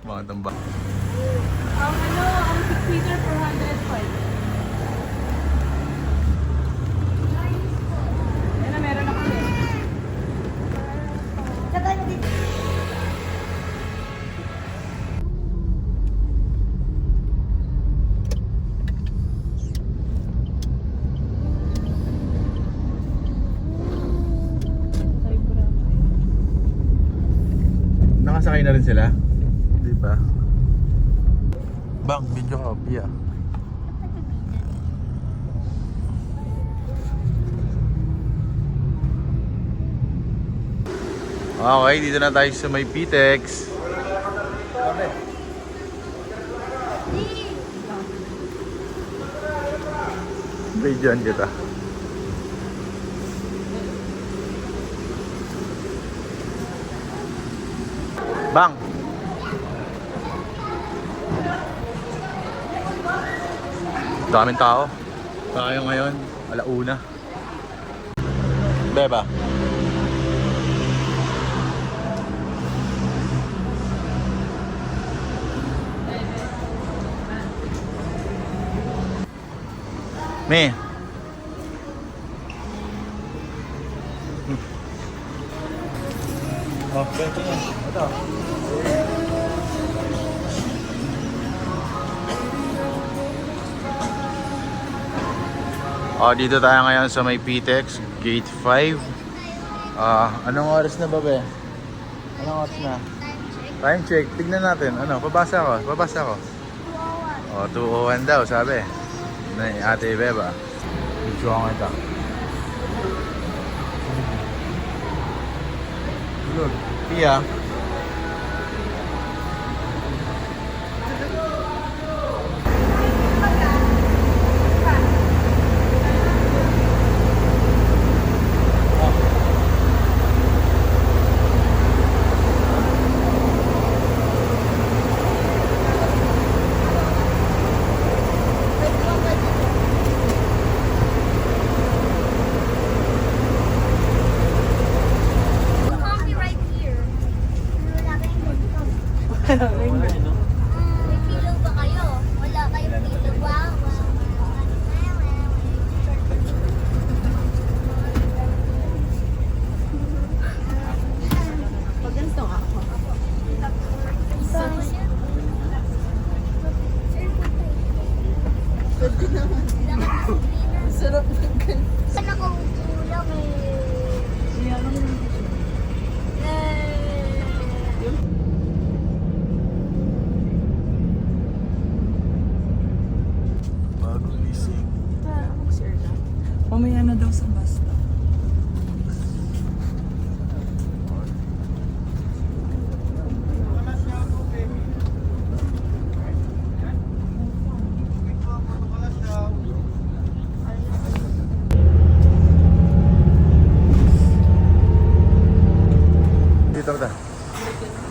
Mga tamba. Ang 6-seater 405. Yan na, meron ako din. Nakasakay na rin sila? Di ba? Bang, video ka, Pia. Okay, dito na tayo sa may Pitex. Videoan kita. Bang! Daming tao. Tayo ngayon, alauna. Beba. Me. Oh, ganito yan. Ito. Dito tayo ngayon sa may Pitex, Gate 5. Anong oras na ba, be? Anong oras na? Time check. Tignan natin. Ano, pabasa ko. 2:01 daw, sabi. Na Ate Beba. Video ko ito. Look, Pia. May pilong ba kayo? Wala kayo dito. Wow. Pag ganito nga ako. Sarap ng ganito. Saan ako ulang eh? Bagong gising. Mamaya na daw sa bus stop. Dito ka.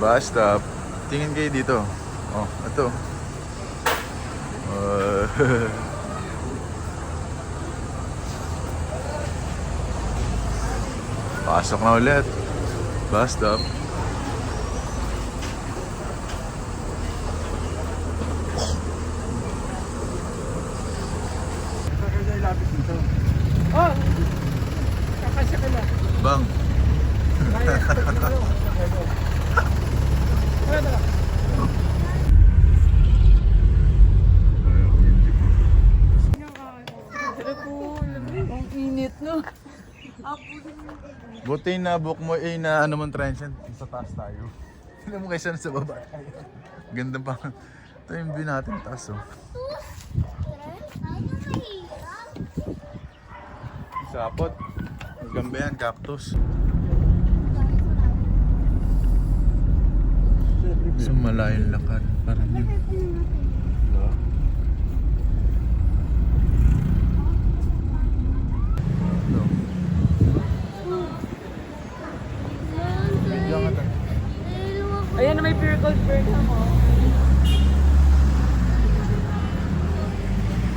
Bus stop. Tingin kayo dito. Oh, ito. Pasok na ulit. Bus stop. Oh! Kakasya ka na. Bang. Ang init, no? Buti na book mo na ano mong transient. Sa taas tayo. Tignan mo kaysa sa baba tayo. Ganda pa. Ito yung view natin taas, oh. Sapot. Gamba yan, cactus. So malayong lakad. Parang yun. Ayan na may pure gold bird mo.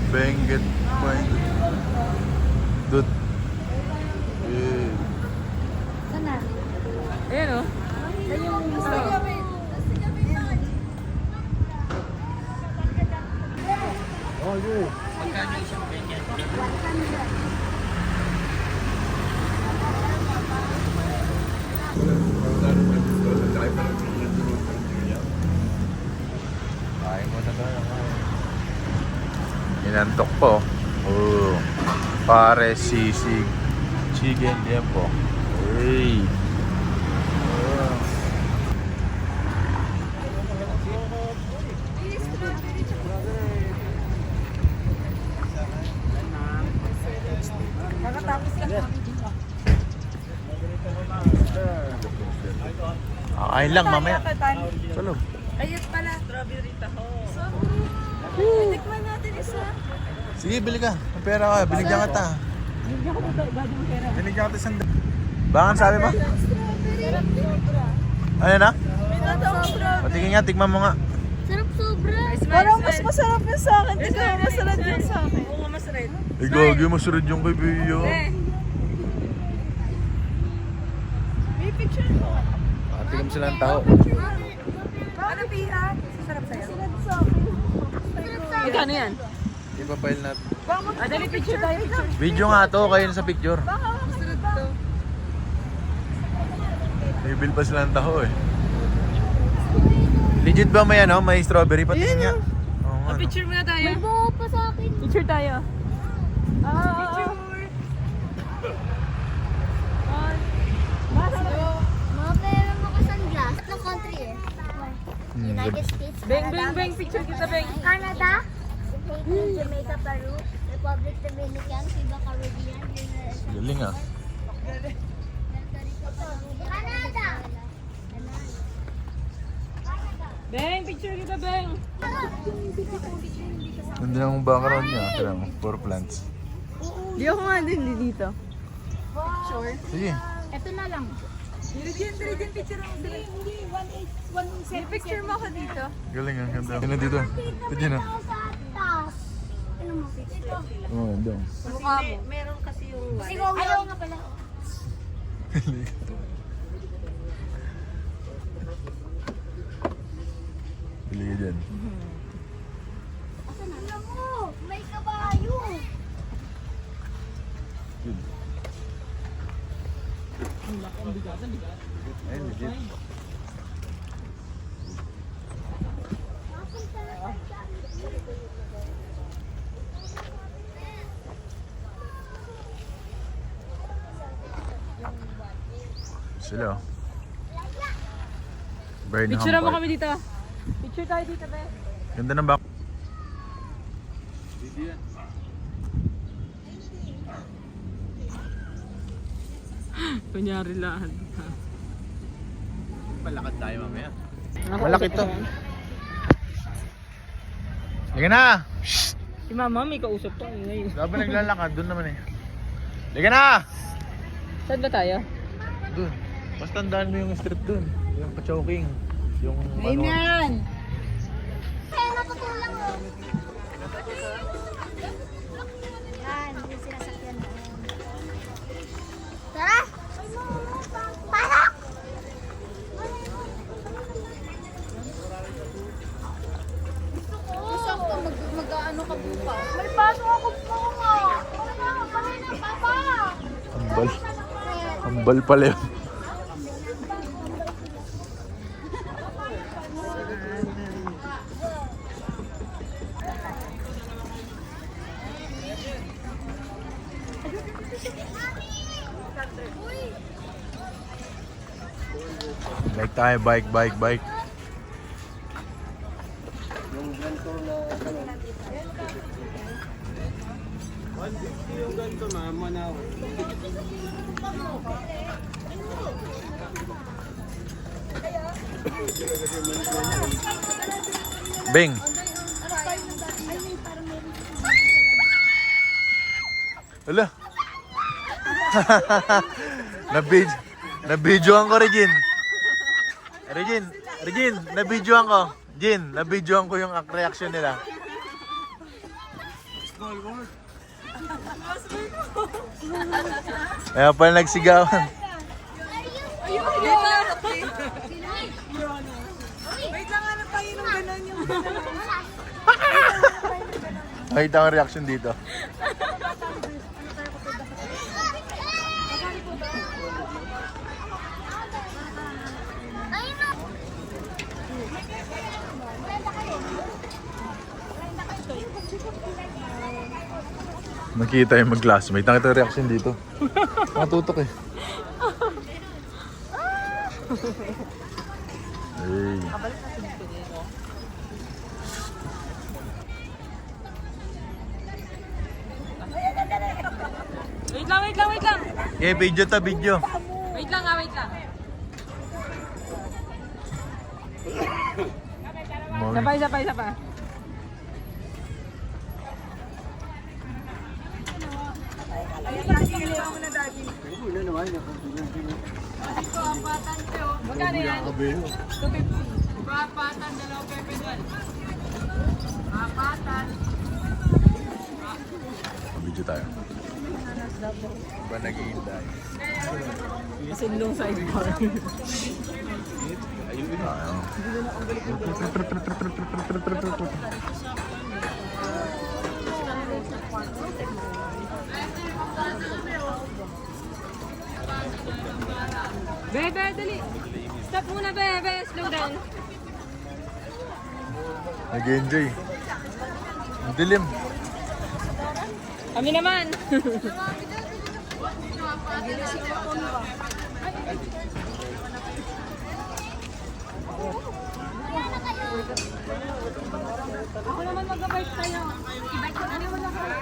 Benguet. Dut. Eh. Sana. Ayan o. Kain mo na tayo. Inantok po. Oh. Pare sisig. Chicken din po. Hey. Oh. Kakatapos lang kami dito. Kakain lang mamaya. Sa loob. Ayun pala. Strawberry taho. Tikman natin isa. Sige, bili ka. Ang pera ka. Binigyan ka ta. Binigyan ko dito. Iba yung pera. Binigyan ka ta isang... Bakit sabi mo? Sarap sobra. Ano na? May totoong strawberry. Patingin nga, tigman mo nga. Sarap sobra. Parang mas masarap yun sa akin. Di ba masarap yun sa akin? Oo nga masarap. Gagi, masurod yung kay Bio. May picture mo. Tignan mo sila ng tao. Ano piha? Sarap sa'yo? Sarap sa Sarap sa Ano yan? Ipapile natin. Dali picture tayo. Picture. Video nga to, kayo na sa picture. Masarap to. May bill pa sila ng taho eh. Legit ba may ano? May strawberry? Patingin nga. Oo nga. no? Picture muna tayo. May buo pa sa akin. Picture tayo. Picture. Mga pera mo ka sunglass. Ng country eh. United States, Beng, Canada, beng, beng. Picture kita, beng. Canada, Haiti, Jamaica, Peru, Republic Dominican, Cuba, Caribbean, Galing ah. Canada! Beng, picture kita, beng. Ganda ng background niya. Kaya mo, for plants. Di ako nga din dito. Picture. Sige. Ito na lang. Dirigin, picture mo sila. May picture mo ako dito. Galing ah. Ganda. Ganda dito. Ito dyan ah. Sa taas. Ano mo? Oo, ganda. Mukha mo. Meron kasi yung Ayaw nga pala. Pili ka dyan. Alam mo, may kabayo. Good. Ay, legit. Sila. oh. Burnham Picture mo Park. kami dito. Picture tayo dito, be. Ganda ng back. Kunyari lahat. Palakad tayo mamaya. Malaki to. Liga na! Si mama, may kausap to. Ngayon. Dapat naglalakad, doon naman eh. Liga na! Saan ba tayo? Doon. Basta tandaan mo yung street doon. Yung pa-choking. Yung ano. Kaya naputulang mo. Yan, yung sinasakyan mo. Tara! Pasok! Gusto ko mag-ano ka bukas. May pasok ako po nga. Pagay na, papa! Ambal. Ambal pala yun. Bike tayo, bike. Yung ganito ma'am, manaw. Bing. Hala. Nabidyoan ko, Regine. Nabidyoan ko. Jin, nabidyoan ko yung reaction nila. Kaya pala nagsigawan. Ayun, ayun. Wait lang, ano pa yun ang gano'n yung Makita ang reaction dito. Nakita yung mag-classmate. Nakita yung reaction dito. Nakatutok eh. Hey. Wait lang, wait lang, wait lang. Okay, video to, video. Wait lang, wait lang. Sabay, sabay, sabay. Magkano yan? 250. Apatan, dalawa pepe doon. Apatan. Video tayo. Ba nag-iintay? Masinlong sidebar. Bebe, dali. Stop muna, bebe. Slow down. Nag-enjoy. Ang dilim. Kami naman. Ako naman mag-bike tayo. I-bike ko. Ano mo lang ako?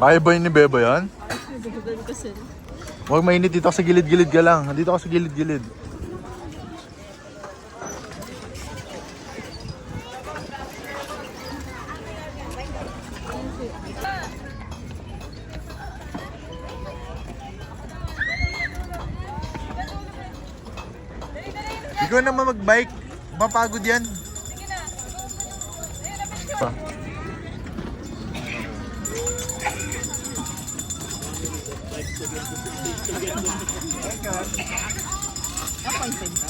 Kaya ba yun ni Beba yan? Huwag mainit, dito ka sa gilid-gilid ka lang. Dito ka sa gilid-gilid. Ikaw naman mag-bike. Mapagod yan. Pa. Appointed ka?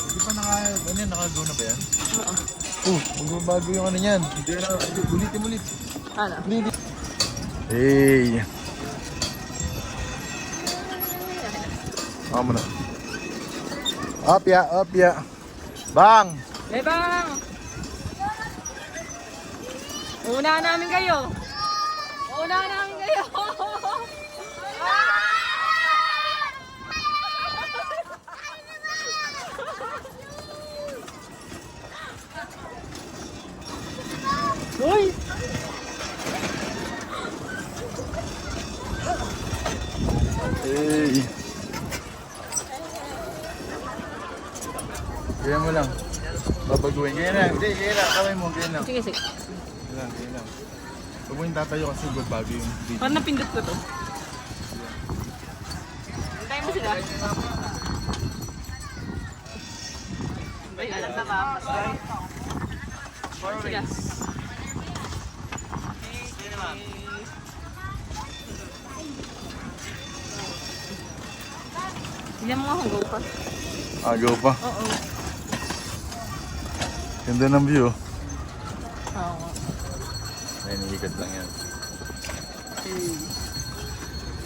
Hindi pa naka-go na ba yan? Oo. Magbabago yung ano yan. Hindi na, ulit. Ano? Ulit. Hey. Vamos na. Up ya. Bang! Bebang! Unahan namin kayo. Unahan namin kayo. Uy! Hey. Kaya mo lang. Babaguhin. Kaya lang. Hindi, kaya lang. Kamay mo. Kaya lang. Sige, sige. Kaya lang. Huwag mo yung tatayo kasi bago yung video. Parang napindot ko to. Hintayin mo sila. Ay, alam na ka. Sila. Tignan mo nga kung go pa. Go pa. Oo. Ganda ng view. Oo. Ay, niikot lang yan.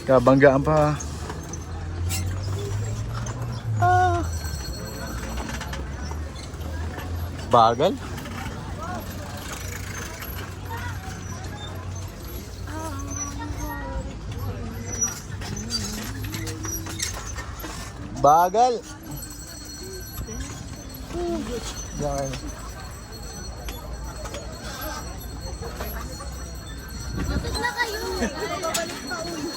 Kabanggaan pa. Bagal. Bagal. Yan. Lapit na kayo. Babalik pa ulo.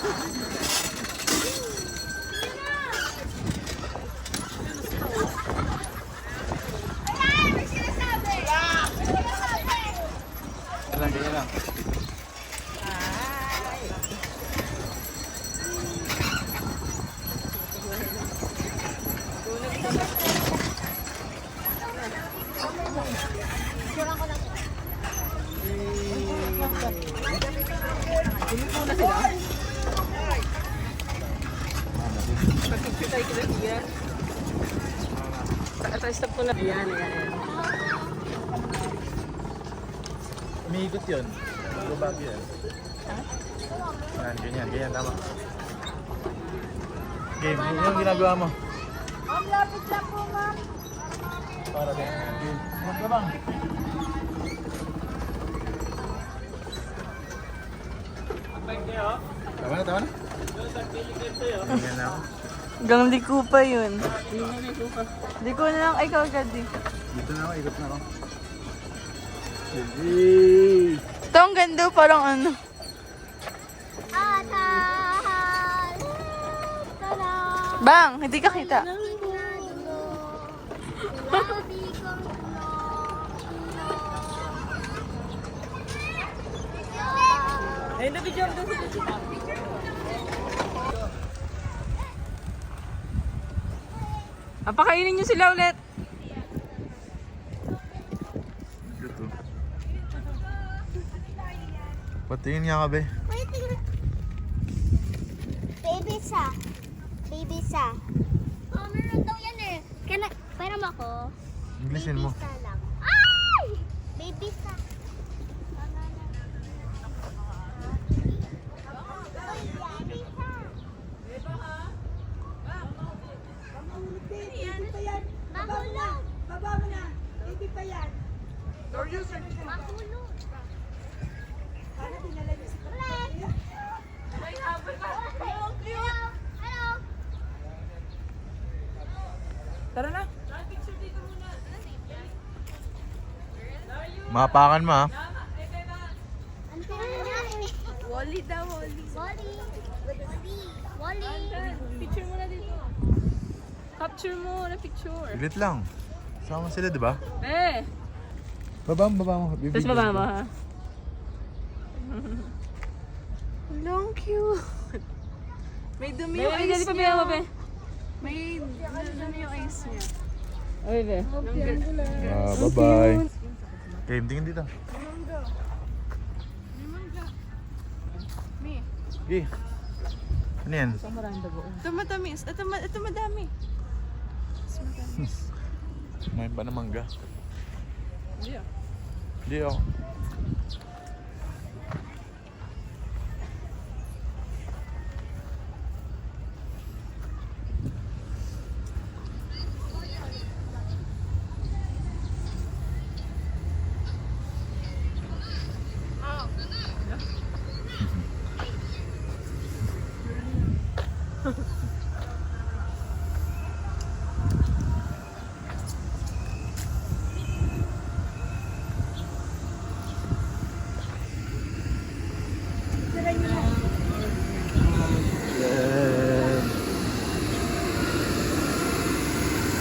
Ganyan lang. Stop ko na. Ayan. Umiikot yun. Go back yun. Ganyan, tama. Game, yun yung ginagawa mo. Ang lapit lang po, ma'am. Para din. Game. Magkabang. Tama na. Ganyan na ako. Hanggang liko pa yun. Liko na lang. Ay, kagad eh. Dito na ako, ikot na ako. Ito ang ganda, parang ano. Bang, hindi ka kita. Ay, nabidyan doon sila. Pakainin niyo sila ulit. Patingin nga ka, be. Baby sa. Oh, meron daw yan eh. Pera mo ako? Englisin mo. Baby sa lang. Ay! Baby sa. Mahulog. Baba mo na. Baby pa yan. Mahulog. Paano dinala niyo si Hello. Tara na. Mapakan mo, ha? Wally daw, Wally. Picture mo na dito. Capture mo na picture. Saglit lang. Sama sila, di ba? Eh! Baba mo. Tapos baba mo, ha? Long cute. May dumi yung eyes niya. May dumi yung eyes niya. Ay, be. Bye-bye. Game, tingin dito. Me. Okay. Ano yan? Ito matamis. Ito madami. May pa na mangga. Hindi ah. Hindi ako.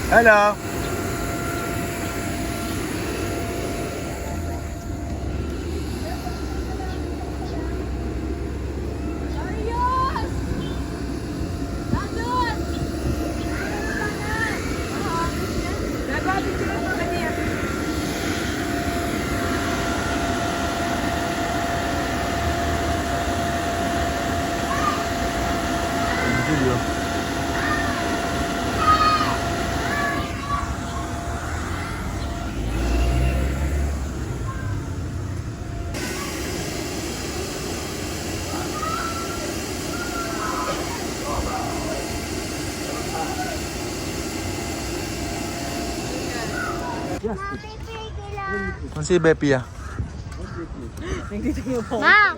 Hello. Julio. Mami, Kung si Bepi ah. Ma!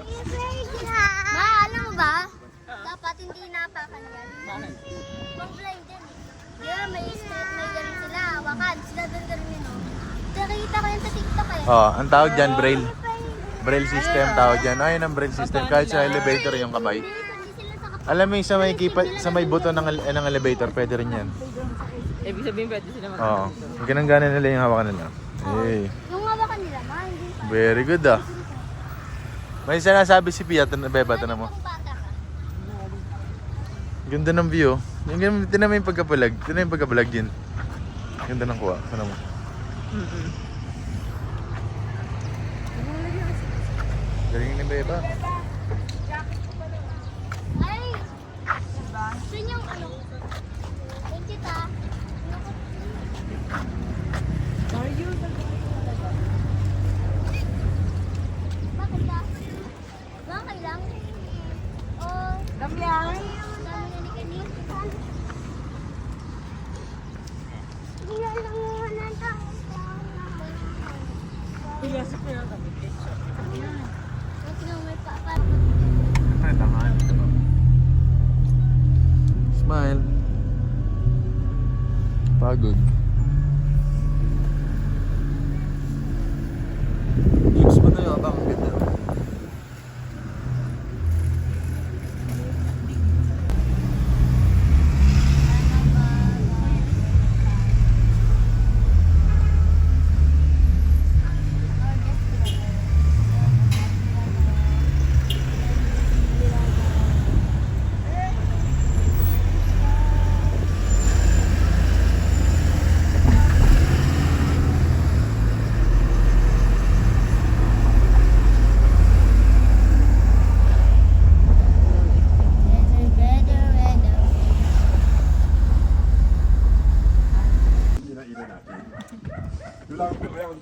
Ma, alam mo ba? Dapat hindi napakan yan. Pang-blind yan eh. Di ba may ganun sila, hawakan. Sila doon ganun yun oh. Nakikita ko yan sa TikTok eh. Oh, ang tawag dyan, braille. Braille system tawag dyan. Ayun ang braille system. Kahit sa elevator yung kamay. Hindi sila sa kapatid. Alam mo yung sa may buto ng elevator, pwede rin yan. Ibig sabihin pwede sila mag- Oo. Ganang-gana nila yung hawakan nila. Hey, Yung hawakan nila, ma, hindi pa. very good ah. May sinasabi si Pia, Beba, tanong mo. Kung bata ka. Ganda ng view. Tinan mo yung pagkapalag. Tinan mo yung pagkapalag din. Ganda ng kuha. Tanong mo. Galing ni Beba. Ay! Saan yung ano? Yung kita. Bakit ka? Bakit lang? Oh, dami na ni Kenny. Hindi lang naman ang tao. Kasi nung may papa. Smile. Pagod. Lips mo na yung abang ganda.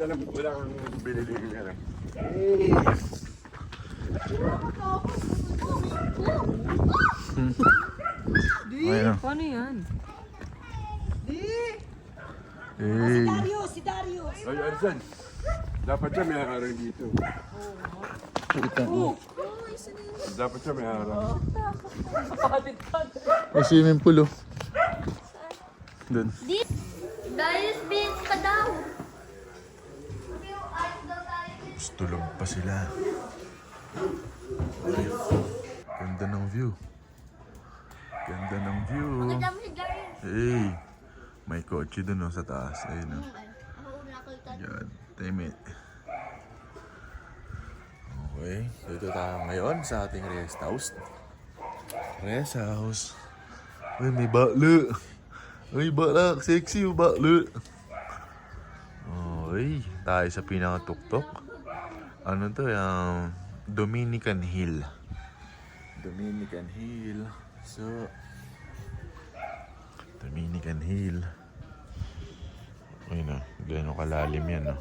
Wala kang binili ka lang. Ayun. Paano yan? Hey. Ay, Arsan. Dapat siya may harang dito. Kita mo. Dapat siya may harang. May swimming pool oh. Doon. Dahil beans ka daw. Tulog pa sila. Ganda ng view. Ganda ng view. Maganda mo si Darius. Hey. May kotse dun oh, sa taas. Ayun oh. Ako nakita. God damn it. Okay. Dito tayo ngayon sa ating rest house. Rest house. Uy, may bakla. Uy, bakla. Sexy yung bakla. Okay. Tayo sa pinakatuktok. Ano to? Dominican Hill. Dominican Hill. So, Dominican Hill. Ayun na. Gano'ng kalalim yan, no?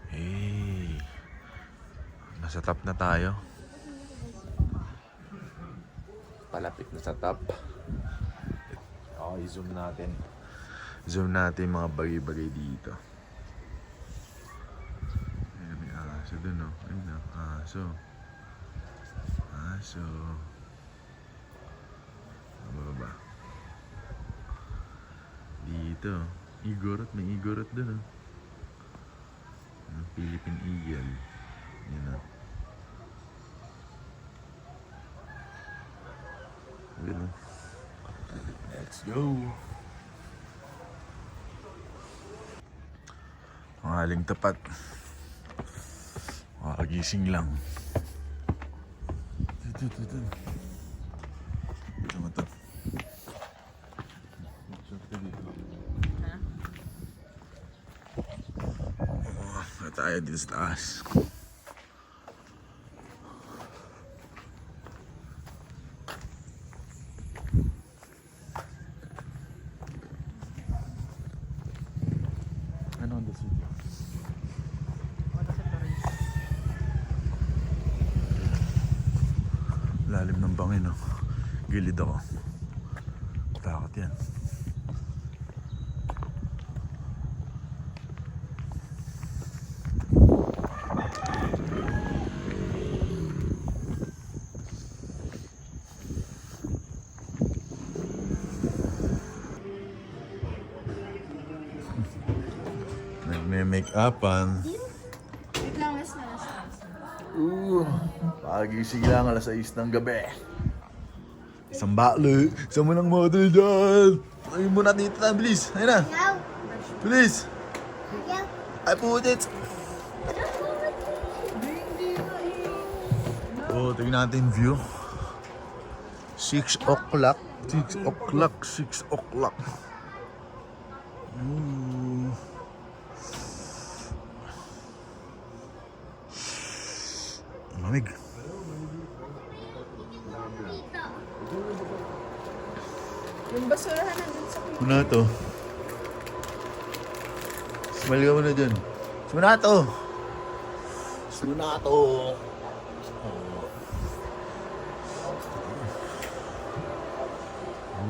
Hey. Nasa top na tayo. Palapit na sa top. Okay, zoom natin. Zoom natin mga bagay-bagay dito. Ayun, may aso dun, no? Ayun, no? Aso. Aso. Ano ba? Dito. Igorot. May igorot dun, no? Philippine Eagle. Yan, no? Ayun, no? Let's go! Mahaling tapat. Makagising lang. Ito. Ito mo ito. Tayo dito sa taas. Ano ang dito? Lalim ng bangin, no? Gilid ako. Takot yan. Nagme-make-upan. Wait lang, last na. Pagising lang alas 6 ng gabi. Isang baklo. Isang mo ng model dyan. Ayun mo na dito na, bilis. Ayun na. Yaw! Bilis. Yaw! I put it. Oh, tingnan natin view. 6 o'clock. 6 o'clock. 6 o'clock. Lamig. Yung basurahan nandun sa Muna to. Smile ka muna dyan. Muna to. Muna to.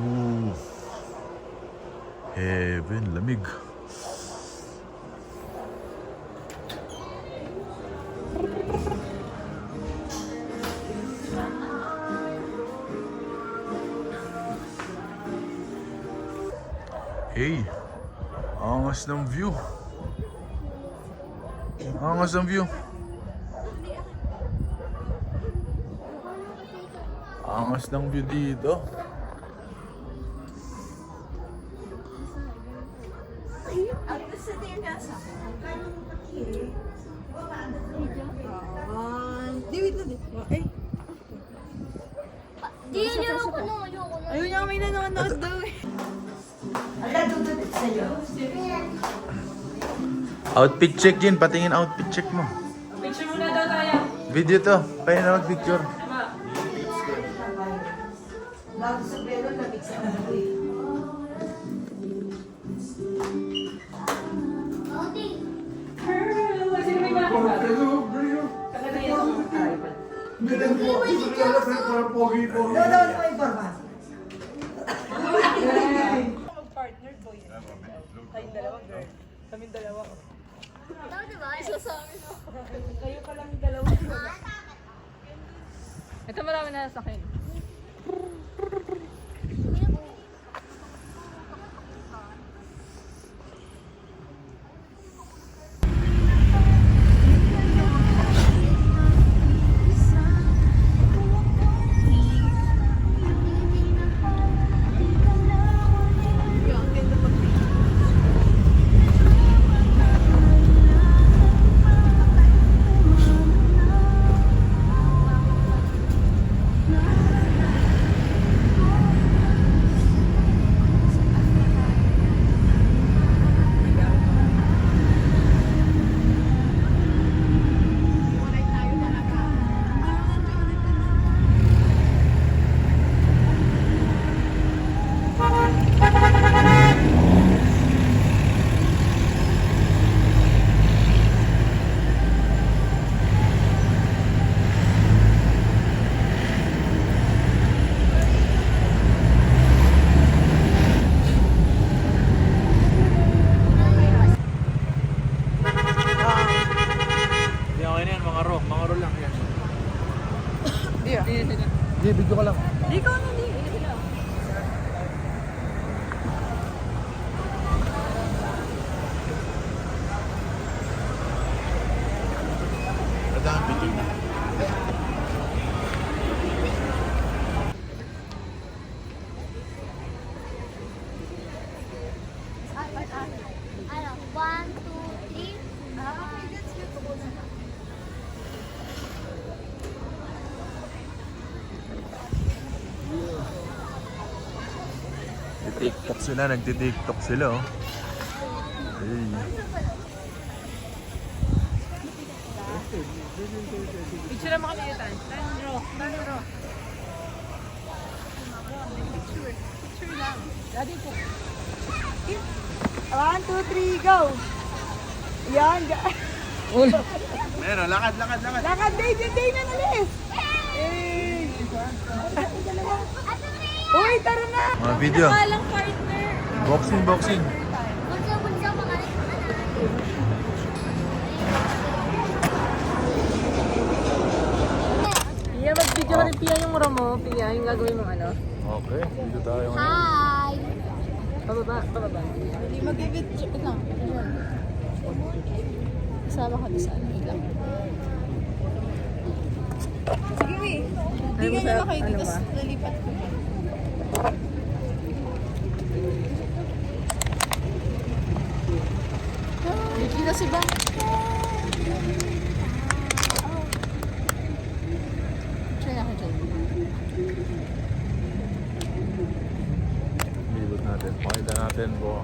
Ooh. Heaven, lamig. Hey, angas ng view. Angas ng view. Angas ng view dito. Di, ayoko na, ayoko na. Ayun yung may nanonood daw eh. Outfit check din, patingin outfit check mo. Picture muna daw tayo. Video to, kaya na mag-picture. Sino may bakit? Mag-partner ko yun. Tayong dalawang girl. Kaming dalawa ko. Tama diba? Isa sa amin. Kayo ka lang dalawa. Ito marami na sa akin. Hindi, video ka lang. Di ko na di. Madami video na. Ano? 1, 2, 3. Okay, that's beautiful. TikTok sila, nagti-TikTok sila oh. Hey. Picture naman kami ito. Dandro. Picture lang. Daddy po. 1, 2, 3, go! Yan. Meron, lakad. Lakad, day na nalis! Hey! Uy, tara na! Mga video. Walang partner. Boxing. Bunso, mga Pia, mag-video ka rin Pia yung mura mo. Pia, yung gagawin mong ano. Okay, dito tayo ngayon. Hi! Pababa. Hindi mag-video lang. Kasama kami sa ano ilang. Sige, Mi. Hindi ka na kayo dito. Lalipat ko. Kita si Bang. Try na ka dyan. Libot natin. Pakita natin po.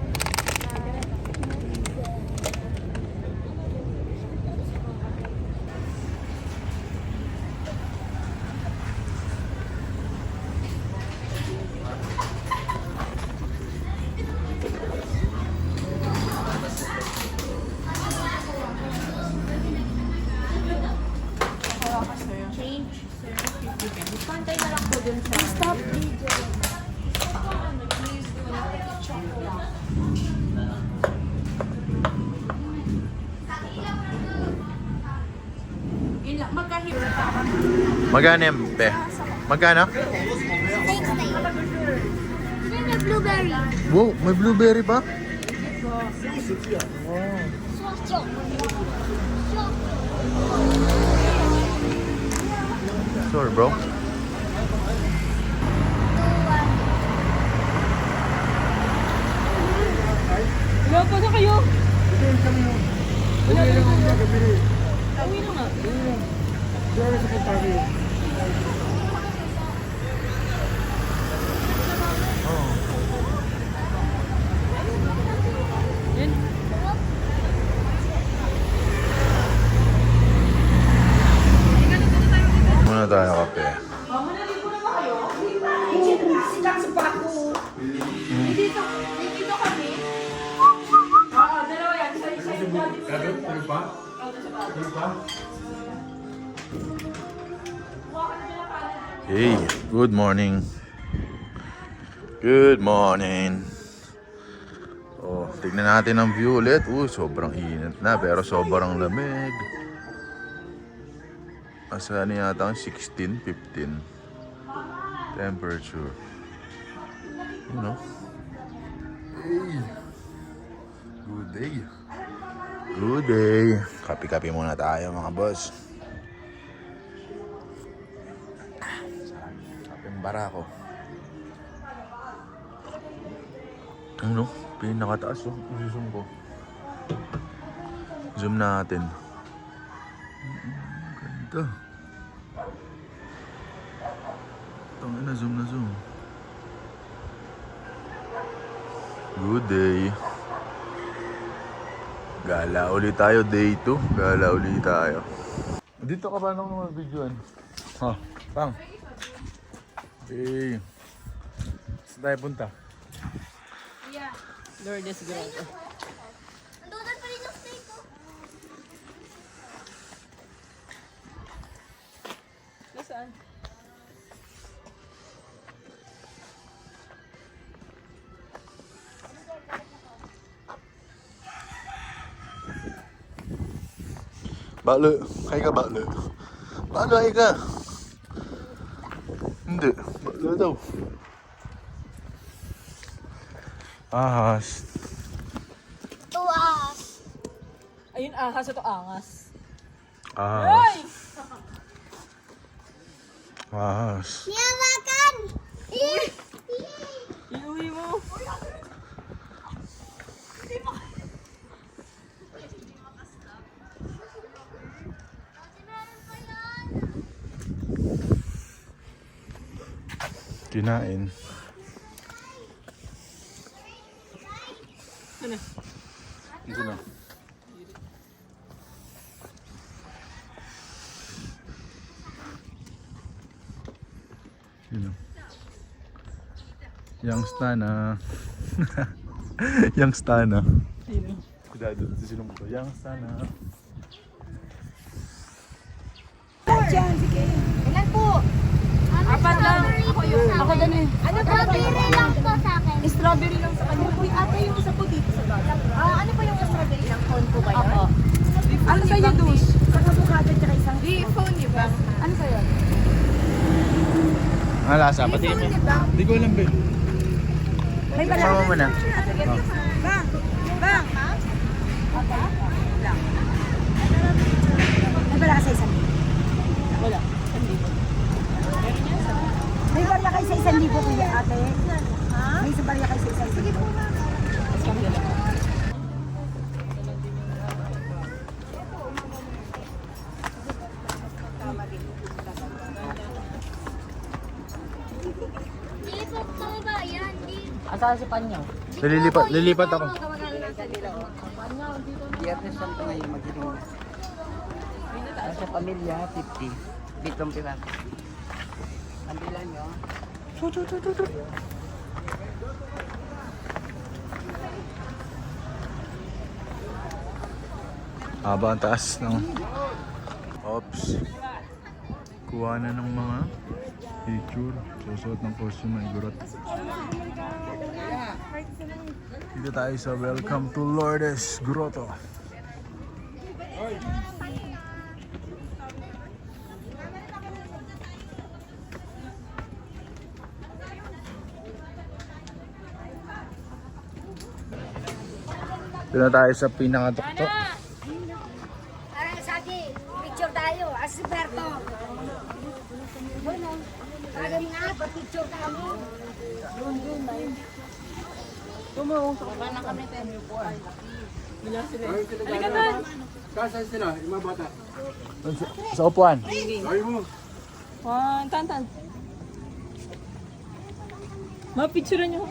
Stop video. Magkano yan, be? Magkano? Steak. Yun yung blueberry. Wow, may blueberry pa? Swak. Sorry, bro. Wala pa na kayo. Wala na kayo. Uwi na nga. Yan. Muna tayo kape. Dito kami. Oo, dalawa yan. Isa yung daddy mo. Hey, good morning. Good morning. Oh, tignan natin ang view ulit. Sobrang init na pero sobrang lamig. Asan yata ang 16, 15 temperature. You know? Hey. Good day. Good day. Kapi-kapi muna tayo mga boss. Kaping barako. Ano? Pinakataas oh. I-zoom ko. Zoom natin. Ganda. Tangin na zoom na zoom. Good day. Gala ulit tayo, day 2. Gala ulit tayo. Dito ka ba nung mag-videoan? Ha, pang. Hey. Saan tayo punta? Lourdes Grotto. Nandunan pa rin yung steak ko. Nasaan? Baklo. Hay ka baklo. Baklo hay ka. Hindi. Baklo daw. Ahas. Tuwas. Ayun, ahas. Ito angas. Ahas. Ahas. Niyawakan! Iuwi mo. Kinain. Ano? Ito na. Yun na. Yang stana. Yang stana. Sino? Cuidado, sino mo to? Yang stana. Ilan po? Apat lang. Ako yun. Ako din eh. Ano strawberry lang po sa akin. Strawberry lang sa kanya. Uy, ate yung isa po dito sa bata. Ano po yung strawberry lang? Phone po ba yun? Ako. Ano sa'yo, Dus? Sa kabukado tsaka isang Di, phone niyo ba? Ano sa'yo? Ang lasa, pati mo. Hindi ko alam, Ben. May Sama mo na. Bang! Bang! May bala ka sa isang libo. Wala. Hindi ko. May bala kayo sa isang libo, kuya ate. May isa bala kayo sa isang libo. Mas kami dalawa. Lilipat ko ba yan? Asahan si Panyo. Lilipat ako. Biyernes lang ito ngayon magiging. Sa pamilya, 50. Bitong pirat. Kandilan nyo. Haba ang taas ng... Oops. Kuha na ng mga picture. Susuot ng costume ng gurot. Dito tayo sa Welcome to Lourdes Grotto. Dito na tayo sa pinakatuktok. Sabi, picture tayo. Asiberto. Sabi nga, picture tayo. Kasan sila? Yung mga bata. Sa upuan. Ayaw mo. Tantan. Mapicture niyo.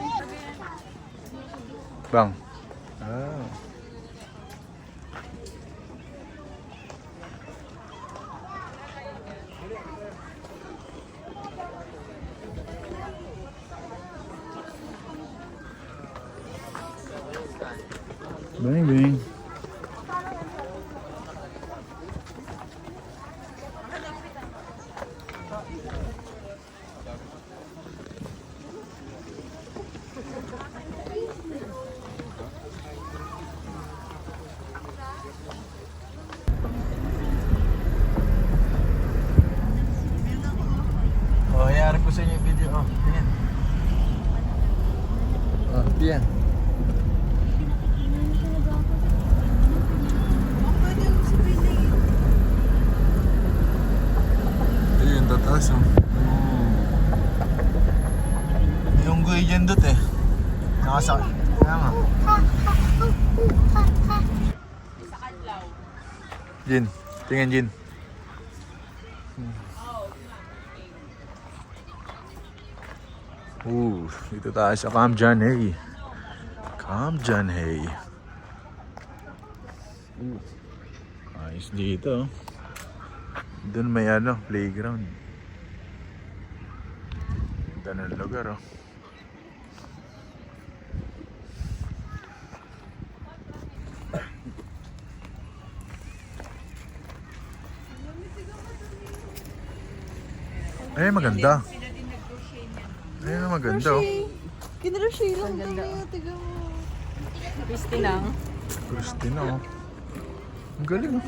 Bang. Ah. Bang, bang. Oh, hayari ko sa inyo yung video. Oh, tingin. Oh, diyan. Ayun, tataas oh. May unggoy dyan dot eh. Nakasakit. Kaya nga. Jin, tingin Jin. Dito tayo sa Camp John Hay. Camp John Hay. Ayos dito. Doon may ano, playground. Ganda ng lugar oh. Ay, maganda. Ayun ang maganda oh. Kinrochet lang daw. Tiga mo. Christy lang. Christina oh. Ang galing oh.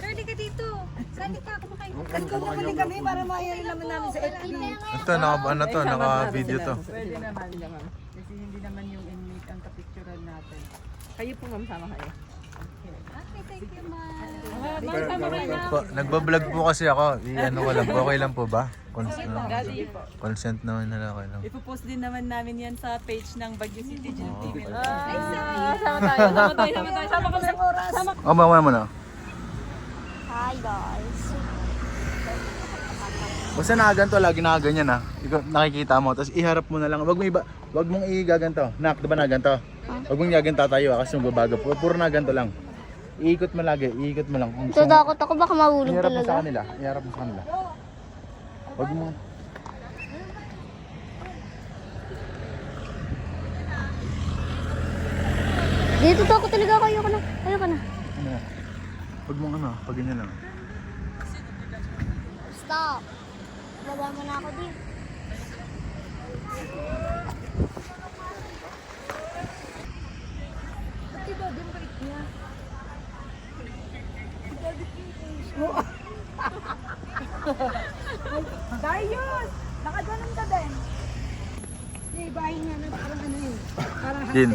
Ready ka dito. Sali ka, kumakain. Ikaw naman kami para mayari naman namin sa FB. Ito, naka-video to. Pwede naman naman. Kasi hindi naman yung inmate ang kapicturan natin. Kayo po ma'am, sama kayo. Okay, thank you, ma. Ma'am, sama kayo na. Nagbablog po kasi ako. I-ano ko lang po. Okay lang po ba? Daddy po. Consent naman na okay lang. Ipopost din naman namin yan sa page ng Baguio City June TV. Sama tayo. Sama kami ng oras. Sama Oh, mama mo na. Hi, guys. Basta nakaganto, lagi nakaganyan ha. Ikaw, nakikita mo, tapos iharap mo na lang. Wag mong igaganto. Nak, diba nakaganto? Wag mong igaganto tayo kasi magbabago. Puro nakaganto lang. Iikot mo lagi, iikot mo lang. Tatakot ako, baka mahulog Iharap mo sa talaga. kanila, iharap mo sa kanila. Wag mo. Dito takot talaga ako. Ayoko na. Ayoko na. Ano? Wag mong ano, pag ganyan lang. Stop. Baba mo na ako din. Darius! Nakaganon ka din. Hindi, bahay nga na parang ano yun. Parang Din.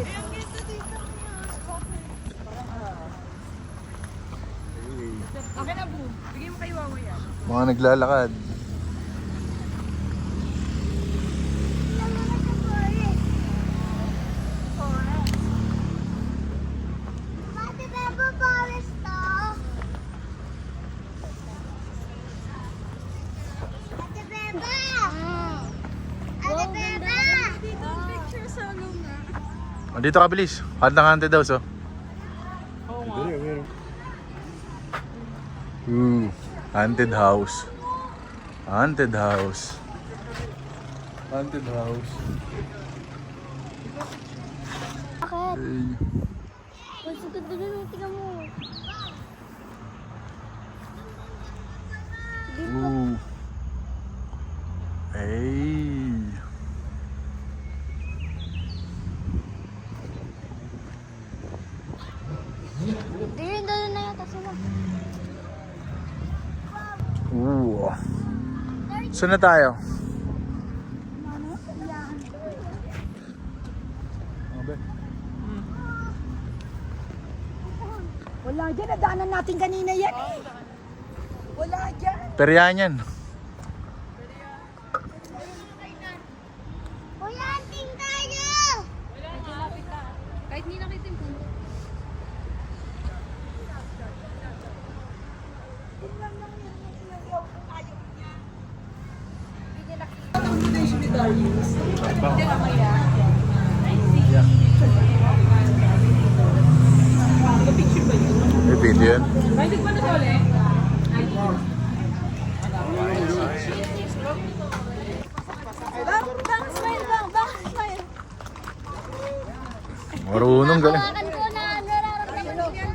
Okay na, boo. Bigyan mo kay Wawa yan. Mga naglalakad. Ate Beba, forest to. Ate Beba! Ate Beba! Dito, picture sa luna. Dito ka bilis. Haunted house oh. Haunted house. Haunted house. Haunted house. Bakit? Hey. Ang sugod na nun, tingnan mo. Hey. Di yun, doon na yata sila. Saan na tayo? Wala dyan, nadaanan natin kanina yan eh. Wala dyan. Peryan yan. Kuya, anting tayo! Kahit hindi nakita yung punto. May video yan. Bang, smile bang, bang, smile. Marunong galing. Hawakan ko na nararamdaman ko yan.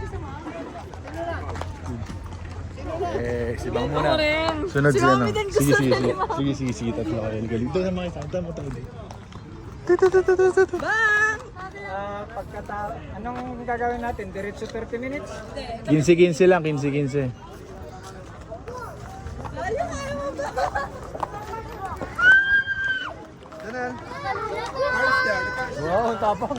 Si Bang muna. Sunod Si sila Mami na. din Sige, gusto sige, na sige. ni Mami. Sige, sige, sige. Tatlo kayo. Galing. Ito na mga isang. Tama tayo. Bang! Anong gagawin natin? Diretso 30 minutes? 15-15 lang. 15-15. Wow, tapang.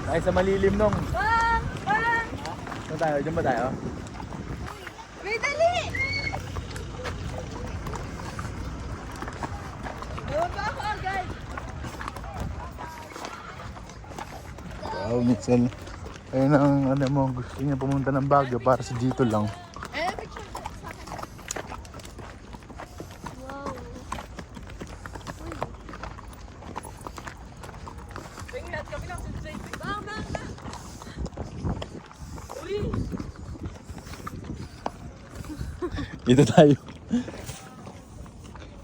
Ay, sa malilim nung. Bang! Bang! Saan tayo? Diyan ba tayo? May dali! Ewan ba ako agad? Wow, Mitchell. Ayun ang ano mo. Gusto niya pumunta ng Baguio para sa dito lang. Eh, picture sa akin. Tingnan kami lang sa Bang! Bang! Bang! Uy! Dito tayo.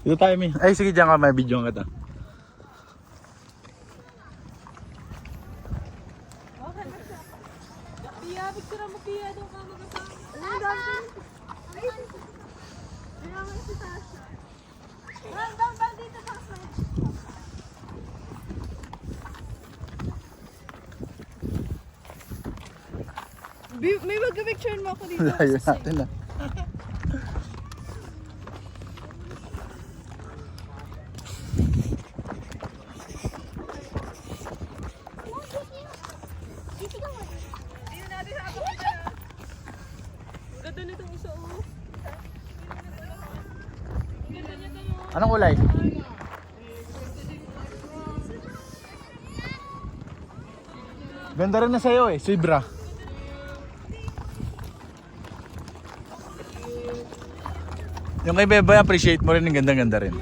Dito tayo, Mi. Ay, sige, diyan ka. May video ka ta. Pia, picture mo Pia. Doon ka magkasama. Kailangan si Tasha. Bang! Bang! Bang! Dito sa akin. May mag-picture mo ako dito. Layo natin ah. Hindi natin sa ako ka. Ganda nitong isa oh. Ganda niya to. Anong kulay? Ganda rin na sa'yo eh, Zebra. Yung kay Beba, appreciate mo rin, yung ganda-ganda rin.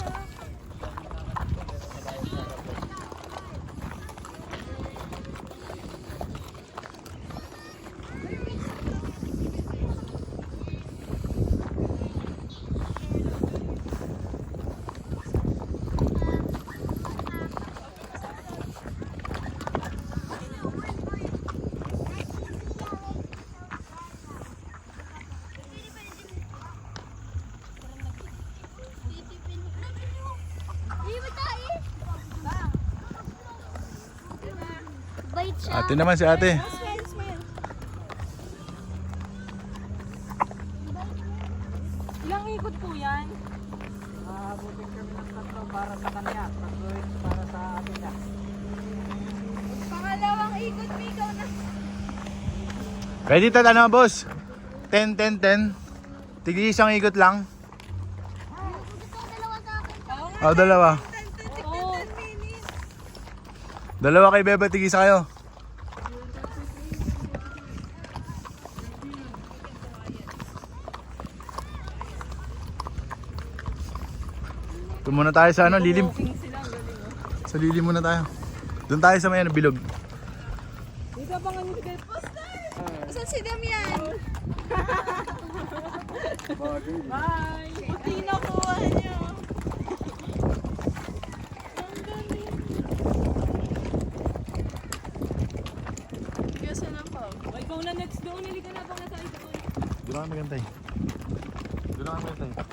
Bait siya. Ate naman si ate. Smile, smile. Ilang ikot po yan? Abutin kami ng 3 para sa kanya. 3 para sa akin na. Pangalawang ikot, ikaw na. Ready ta ano boss? 10, 10, 10. Tigil isang ikot lang. Gusto ko dalawa sa akin. O, dalawa. 10 minutes. Dalawa kay Bebe, tigil isa kayo. Ito muna tayo sa ano, lilim. Sa lilim muna tayo. Doon tayo sa may ano, bilog. Dito pa nga nilagay. Poster! Saan si Damian? Bye! Puti na kuha niyo. Ang galing. Kasi na po. Ay, ikaw na next doon. Hindi ka na pang nasa ito. Doon lang kami gantay. Doon lang kami gantay.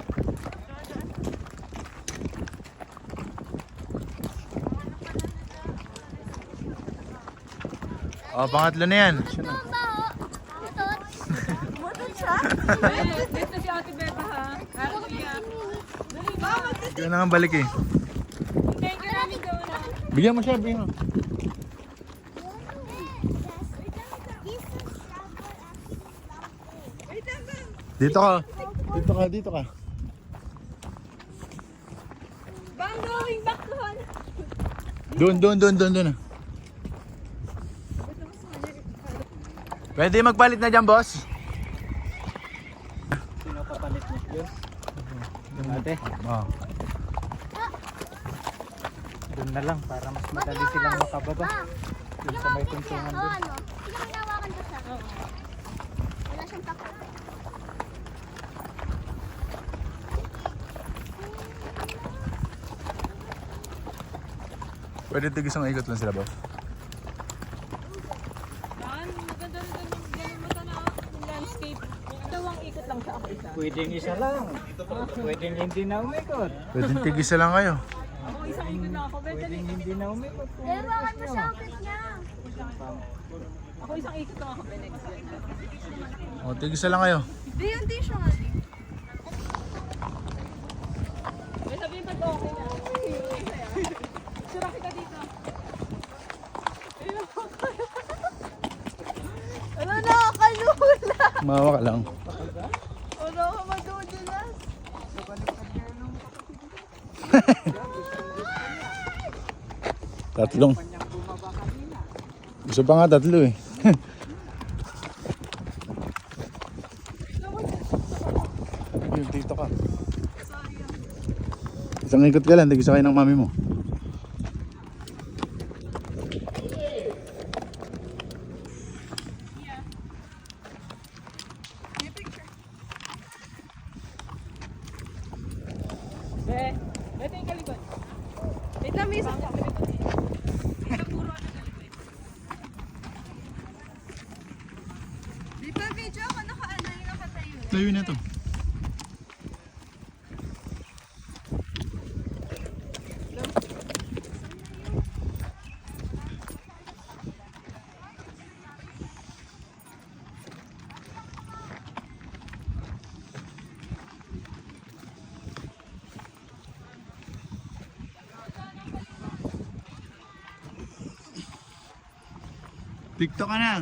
Oh, pangatlo na yan. Ang baho. Mutot. Mutot siya? Dito si Ate Beba ha. Araw niya. Hindi na nga balik eh. Thank you, Rami Dona. Bigyan mo siya, bigyan mo. Dito ka. Dito ka, dito ka. Bang going back to home. Doon. Pwede magpalit na dyan, boss? Sino kapalit niyo? Ate, Oh. doon na lang para mas madali silang makababa. Doon sa may tuntungan O doon. ano? Sige, minawakan ko siya. Wala siyang takot. Pwede tigis ang ikot lang sila, boss. Dan, maganda rin ganun mata na landscape. Dalawang ikot lang siya ako isa. Pwedeng isa lang. Pwedeng hindi na umikot. Pwede tigis na lang kayo. Ako isang ikot lang ako. Pwede Pwedeng hindi na umikot. Kung Hawakan mo request siya nyo. ang cute niya. Ako isang ikot lang ako. Pwede. O, tigis na lang kayo. Di, hindi siya nga. Di. May sabihin pag okay na. Sura kita dito. Ano nakakalula? Mawa ka lang. Ano ka madudulas? Tatlong. Gusto pa nga tatlo eh. Yung dito ka. Isang ikot ka lang, tigis kayo ng mami mo. Be, ito yung kalikot. Wait lang, may isang kalikot dito. Ito puro ano kalikot. Di ba video ako nakaanay, nakatayo? Tayo na to. TikTok ka na.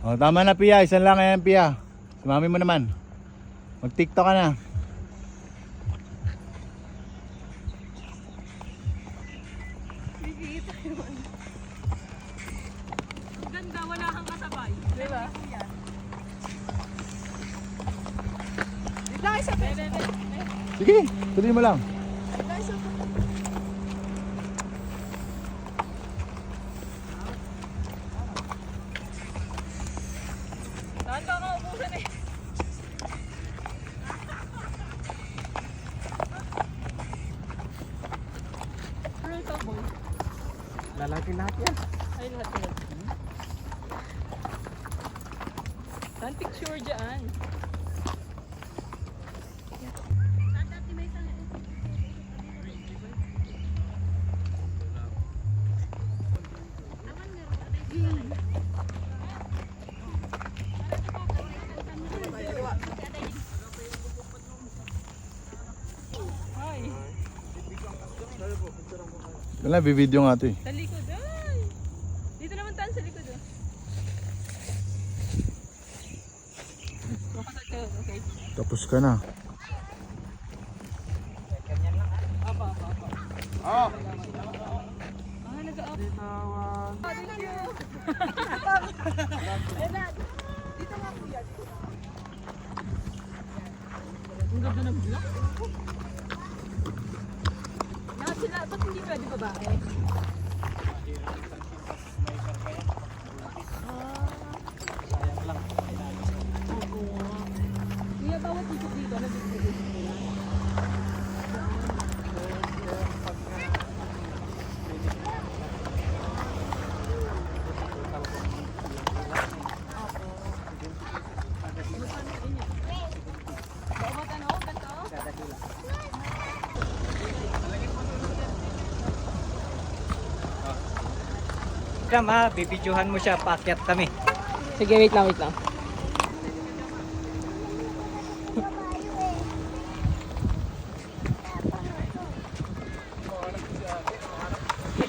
Oh, tama na Pia, isang lang yan Pia. Si mami mo naman. Mag-TikTok ka na. Ang ganda, wala kang kasabay. Di ba? Wait lang, isa. Be. Sige, tuloy mo lang. Ay, lahat. Saan picture dyan? Hi. Wala, bibideo nga ito eh. Sa likod. Ay! Dito naman tayo sa likod. Okay. Tapos ka na. Ah, nag-up. Thank you. Dito nga po yan. Ang ganda ng vlog. Lahat sila, ba't hindi pwede babae? Kuya, bawat ikot dito, nabibigay nila. Bawat ano, ganito? Tama, bibidyohan mo siya, paakyat kami. Sige, wait lang, wait lang.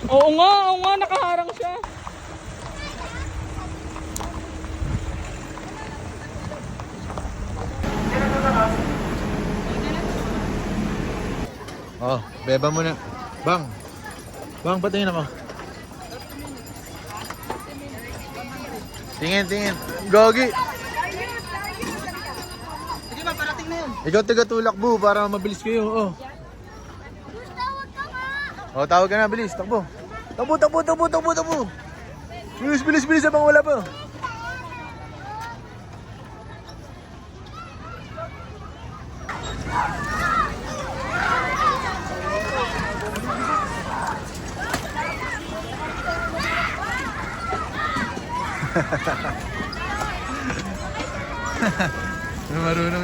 Oo nga, nakaharang siya. Oh, beba mo na. Bang! Bang, patingin ako. Tingin. Gogi! Sige ba, parating na yun. Ikaw taga-tulak bu para mabilis kayo. Oh. Tawag ka nga. Oh, tawag ka na, bilis. Takbo. Takbo. Bilis abang wala pa. Di marunong.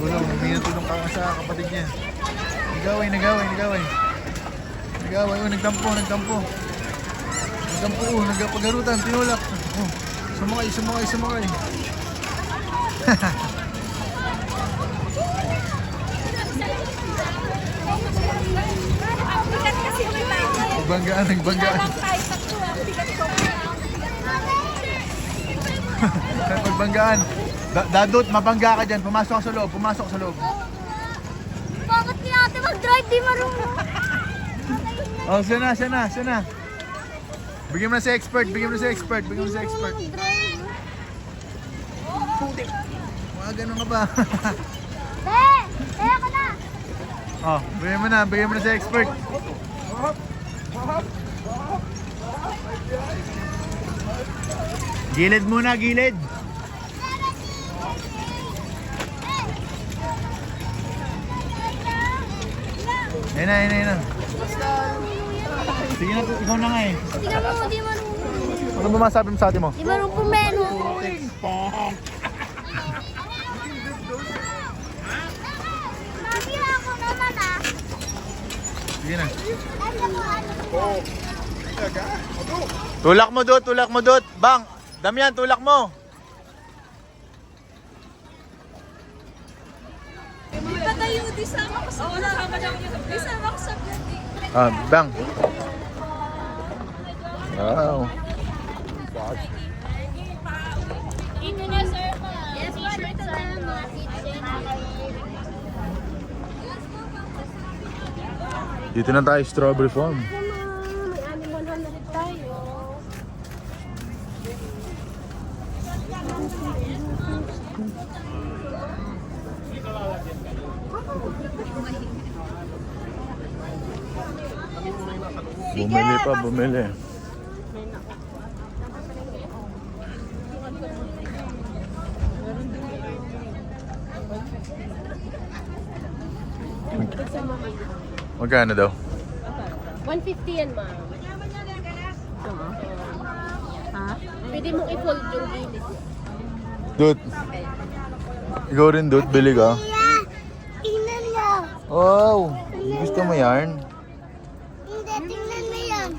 Wala, humingi tulong ka sa kapatid niya. Nagaway. Oh, nagtampo. Nagpagarutan, tinulak. Oh, sumakay. Nagbanggaan. Pagbanggaan. Dadot, mabangga ka dyan. Pumasok ka sa loob. Bakit kaya ate mag-drive? Di marunong. Oh, siya na. Bigyan mo na sa expert. Mag-drive. Mga ganun ka ba? Kaya ka na. Oh, bigyan mo na sa expert. Gilid muna. Ayun na. Sige na, ikaw na nga eh. Tingnan mo, di marunong. Ano ba masabi mo sa ate mo? Di marunong pumeno. Mami, ako naman ah. Sige na. Ano? Tulak mo dot. Bang, Damian, tulak mo. Iba tayo, di sama ko sa vlog. Di sama ko sa vlog. Bang. Wow. Ito na, sir. Yes, t-shirt sa mga Dito na tayo, strawberry farm. May anim 100 tayo. Bumili. Magkano daw? 150 yan, ma'am. Ha? Pwede mong i-fold yung gilid. Dut. Ikaw rin, Dut. Bili ka. Yeah, tingnan mo. Wow! Gusto mo yarn? Hindi, tingnan mo yan.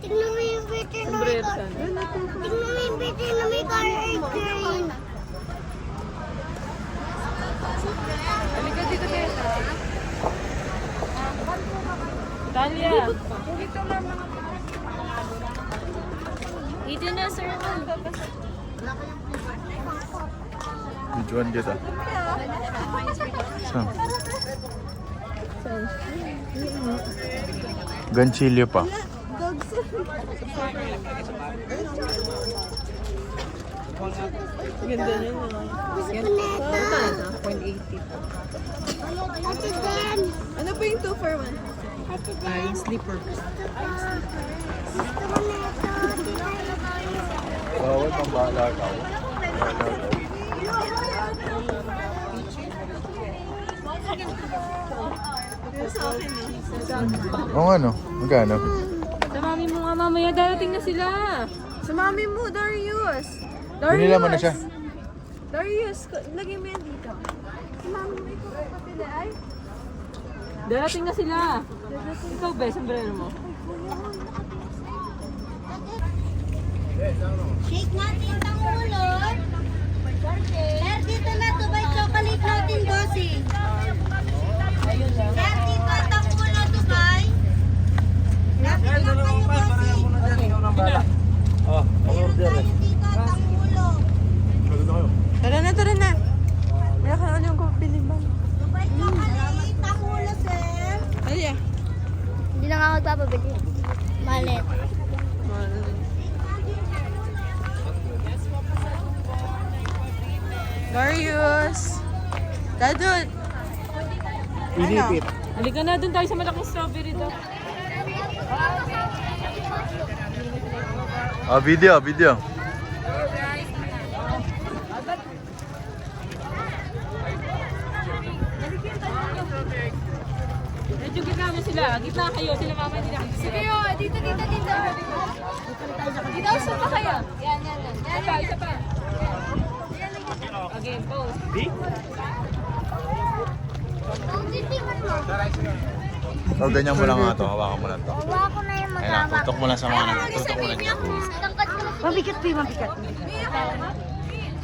Tingnan mo yung bitin na may tingnan mo yung bitin na may color green. Halika dito kayo. Talia. Dito na, sir. Videoan kita. Saan? Ganchilyo pa. Ganda niya. Gusto ko na ito. 0.80. Ate Dan. Ano ba yung 2 for 1? Ate Dan. Slipper. Gusto ko na ito. Bawal pang bahala ka. Oo ano? Magkano? Sa mami mo nga mamaya, darating na sila. Sa mami mo, Darius. Binila mo na siya. Darius, lagay mo yan dito. Sa mami mo, ikaw kapatid ay. Darating na sila. Ikaw, be, sombrero mo. Shake natin ang ulo. Sir, dito na to. By chocolate natin, bossing. Sir, dito ang ulo to, bay. Lapit lang kayo, bossing. Meron tayo dito ang ulo. Tara na. Meron ka na yung kapili ba? By chocolate ang ulo, sir. Ay, Hindi na nga magpapabili. Malit. Darius. Dadun. Inipit. Halika na dun tayo sa malaking strawberry daw. Video. Medyo gitna mo sila. Gitna kayo. Sila mama hindi na. Sige yo, dito. Dito, saan pa kayo? Yan. Isa pa. Again, pose. O ganyan mo lang nga to. Hawakan mo lang to. Hawa ko na yung Ayun lang, matawag. tutok mo lang sa mga tutok mo lang. Tangkad ko. Mabigat po yung mabigat.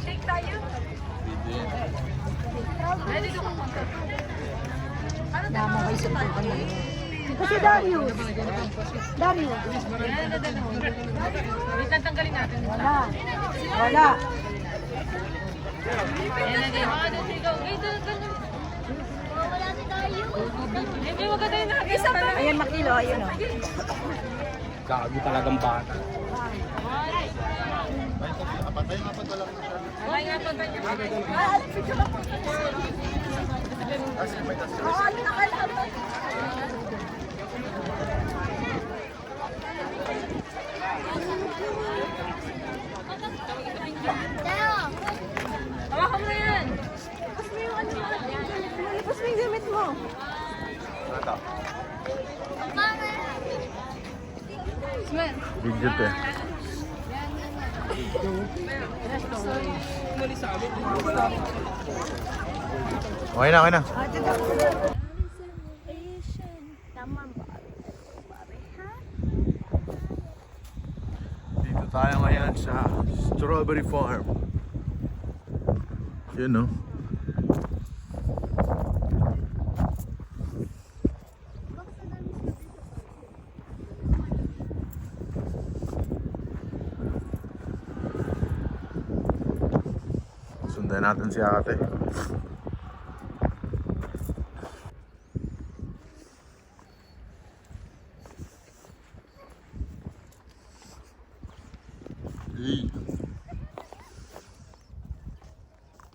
Shake tayo. Ready to come. Dama kayo sa pagpan. Kasi Dario. Wait, tatanggalin natin. Wala. Ayan na din. 1, 2, 3, go. Wait, ganun. Wala si tayo. Hindi, wag ka tayo nakagisa pa. Ayan makilo, ayun o. Gago talagang bata. Okay nga po tayo. Tayo. Hawakan mo na yan. Pas mo yung ano mo. Pas mo yung gamit mo. Video to eh. Okay na. Dito tayo ngayon sa Strawberry Farm. Yun no. Sundan natin si ate. Hey.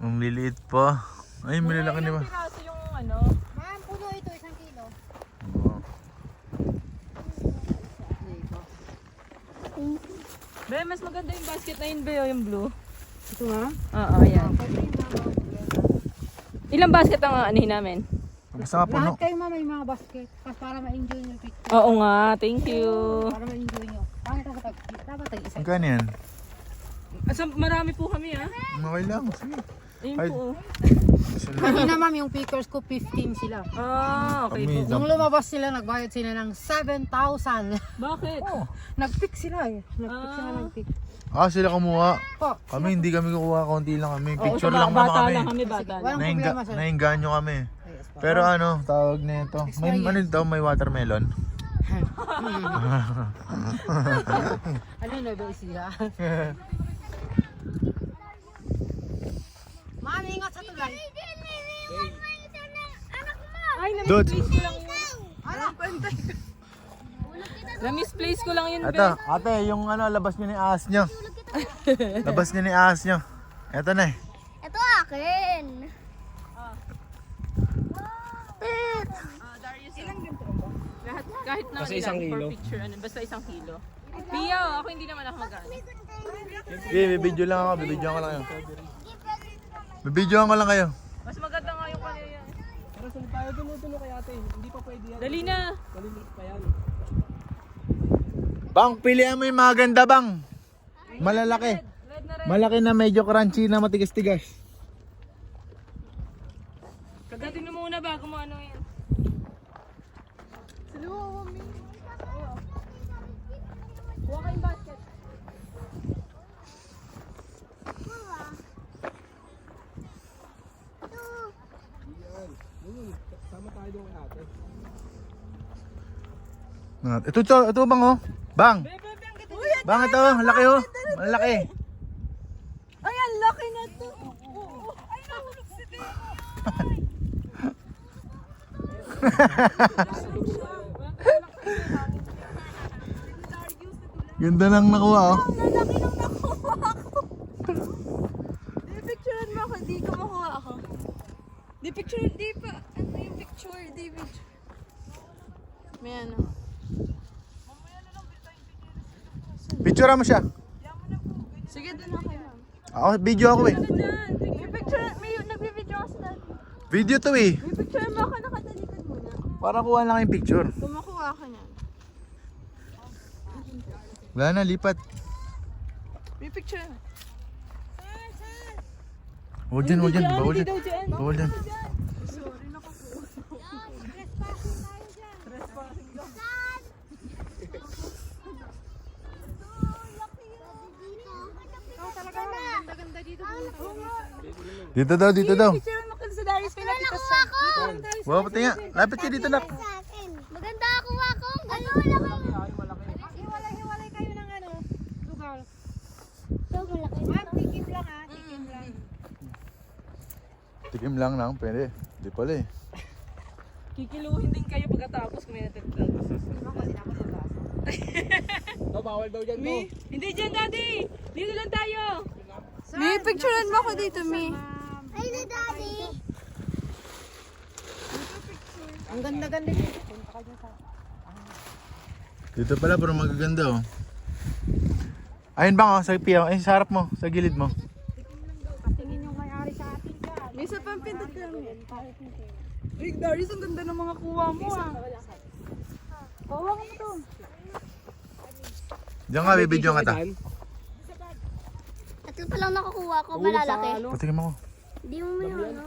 Ang liliit pa. Ay, malalaki na ba? Piraso yung ano. Ma'am, puno ito, 1 kilo. Be, mas maganda yung basket na yun, Be, o yung blue. Ito nga. Oo, yan. Ilang basket ang anihin namin? Basta nga puno. Lahat kayo mama yung mga basket. para ma-enjoy yung picture. Oo nga, thank you. Para ma-enjoy nyo. Dapat tag-isa. Magkano yan? Marami po kami Okay lang. Sige. Ayun Ay. po. Kanina ma'am, yung pictures ko 15 sila. Okay Kami, po. Nung lumabas sila, nagbayad sila ng 7,000. Bakit? Nag-pick sila eh. Nag-pick sila ng pick. sila kumuha. Po. Kami hindi kami kukuha, konti lang kami. Oo, Picture so lang naman bata kami. lang kami, bata lang. Walang problema sir. Nainganyo kami. Pero ano, tawag na ito. May ano ito, may watermelon. Ano na ba siya? Ma'am, ingat sa tulay. Dot. Na-misplace ko lang yun, Ate, yung ano, labas niyo ni ahas niyo. Labas niyo ni ahas niyo. Eto na eh. Ito akin. Kahit na Basta isang ilan, kilo. for picture, basta isang kilo. Pia, ako hindi naman ako mag-ano. Bibidyo lang ako, bibidyoan ko lang kayo. Bibidyoan ko lang kayo. Mas maganda nga yung kanina. Pero saan tayo dulo kay ate? Hindi pa pwede yan. Dali na. Maliliit pa yan. Bang, pilihan mo yung maganda bang. Malalaki. Malaki na medyo crunchy na matigas-tigas. Kagatin mo muna bago mo ano yan. Kuha kayong basket. Sama tayo doon kay ate. Ito bang oh. Bang. Bang ito, laki oh. Malaki. Ay, ang laki na to. Ay, nahulog si Ganda lang nakuha oh. Di picturean mo ako, di ko makuha ako. Di picture, di pa. Ano yung picture, di picture. May ano. Picture mo siya. Sige, doon ako lang. Ako, video ako eh. May picture, may nagbe-video ako sa dati. Video to eh. May picture mo ako, nakatalikod muna. Para kuha lang yung picture. Kumakuha ka niyan. Wala na, lipat. May picture. Huwag dyan, huwag dyan. Bawal dyan. Bawal dyan. Dito daw, dito daw. Picture mo kasi sa Darius kay Lapit Nakuha ko. Wow, pati nga. Lapit ka dito, nak. Sa akin. Maganda ako ako. Ano malaki? Hiwalay kayo ng ano, lugar. Ito malaki. Ma'am, tikim lang ha, tikim lang. Tikim lang lang, pwede. Di pala eh. Kikiluhin din kayo pagkatapos kung may natagdag. No, bawal daw dyan mo. Hindi dyan, Daddy! Dito lang tayo! May picturean mo ako dito, Mi. Ay, na daddy. Ang ganda-ganda dito. Dito pala, pero magaganda oh. Ayun bang oh, sa piyaw. Ay, sa harap mo, sa gilid mo. Tingin yung may-ari sa atin dyan. May isa pang pindot lang. Ay, Darius, ang ganda ng mga kuha mo ah. Bawa mo to. Diyan ka, bibidyo nga ta. Tatlo pa lang nakukuha ko. Malalaki. Patikim ako. Hindi mo may ano.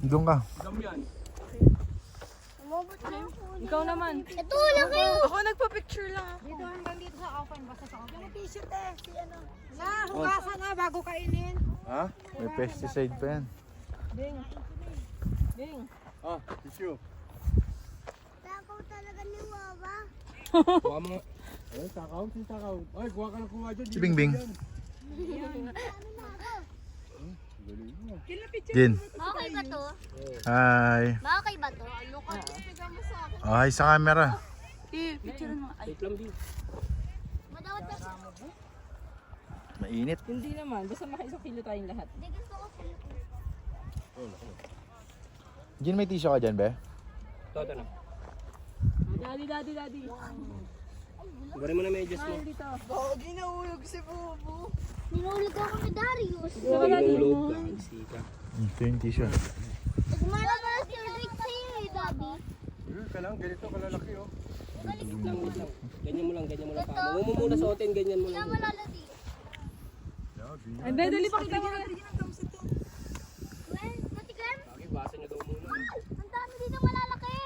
Doon ka. Umabot na. Ikaw naman. Ito, laki. Ako nagpa-picture lang ako. Dito hanggang dito sa open, basta sa open. Yung t-shirt eh, si ano. Na, hugasan na bago kainin. Ha? May pesticide pa yan. Ding. Ah, tissue. Takaw talaga ni Wawa. Kuha mo nga. Ay, takaw. Sino takaw? Ay, kuha ka ng kuha dyan. Si Bingbing. Jin. Okay ba to? Hi. Okay ba to? Oh, hi sa camera. Picture mo. Ay, Madawat ka. Mainit. hindi naman. Basta maka-isang kilo tayong lahat. Hindi gusto ko. Jin, may tissue ka dyan, be? Ito na. Daddy. Ibarin mo na medyas mo. Bogi na ulog si Bubu. Ninulog ako ni Darius. Inulog ka. Sika. Ito yung tissue. Gumana pala si Rick sa'yo eh, Daddy. ka lang, ganito kalalaki oh. Lang, wait lang. Ganyan mo lang pa. Huwag mo muna suotin, ganyan mo lang. Malalati. Ay, dali pa kita mo. Patikan? Bakit, basa niya daw muna. Ang dami dito malalaki.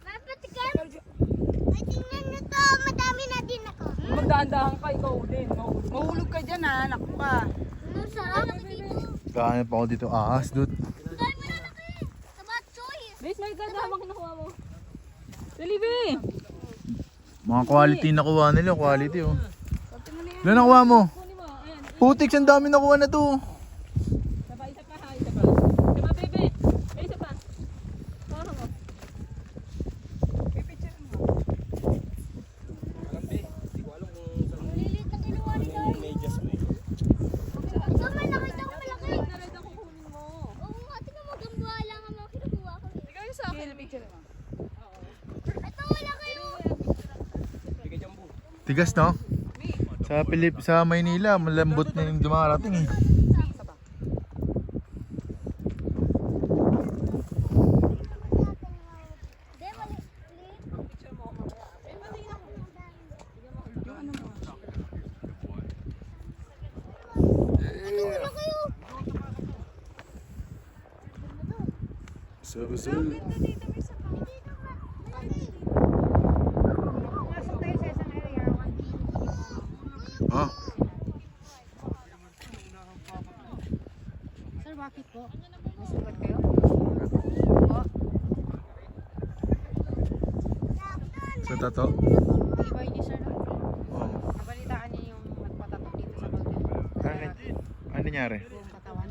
May patikan? Ay, tingnan nyo to. Madami na din ako. Magdaan-dahan ka, ikaw din. Mahulog ka dyan ha, anak ko ka. Ang sarap dito. Kahanap ako dito ahas, dude. Ang dami malalaki. Tabat choice. Bes, may ganda habang nakuha mo. Dali, be. Mga quality nakuha nila, quality oh. Ilan nakuha mo? Kunin mo. Ayan. Putik, ang dami nakuha na to. Isa pa, isa pa, ha, isa pa. Isa pa, bebe. Ay, isa pa. Kuha mo. Alam, be. Hindi ko alam kung saan Lilit na kinuha ni Dari. yung medyas mo eh. Ito may nakita ko malaki. Nared ako kunin mo. Oo nga, tingnan mo. Gambuha lang ang mga kinukuha ko. Ikaw yung sa akin. Picture mo. Ito malaki oh. Bigay dyan po. Tigas, no? Sa Maynila, malambot na yung dumarating eh. Hindi, maliit. Ito malaki oh. So. Pumasok tayo sa isang area. Oh, Sir, bakit po? May sugat kayo? sa tato. Ibay niyo, sir, no? Oh. Nabalitaan niyo yung nagpatatok dito sa bagay. Ano nangyari? Yung katawan.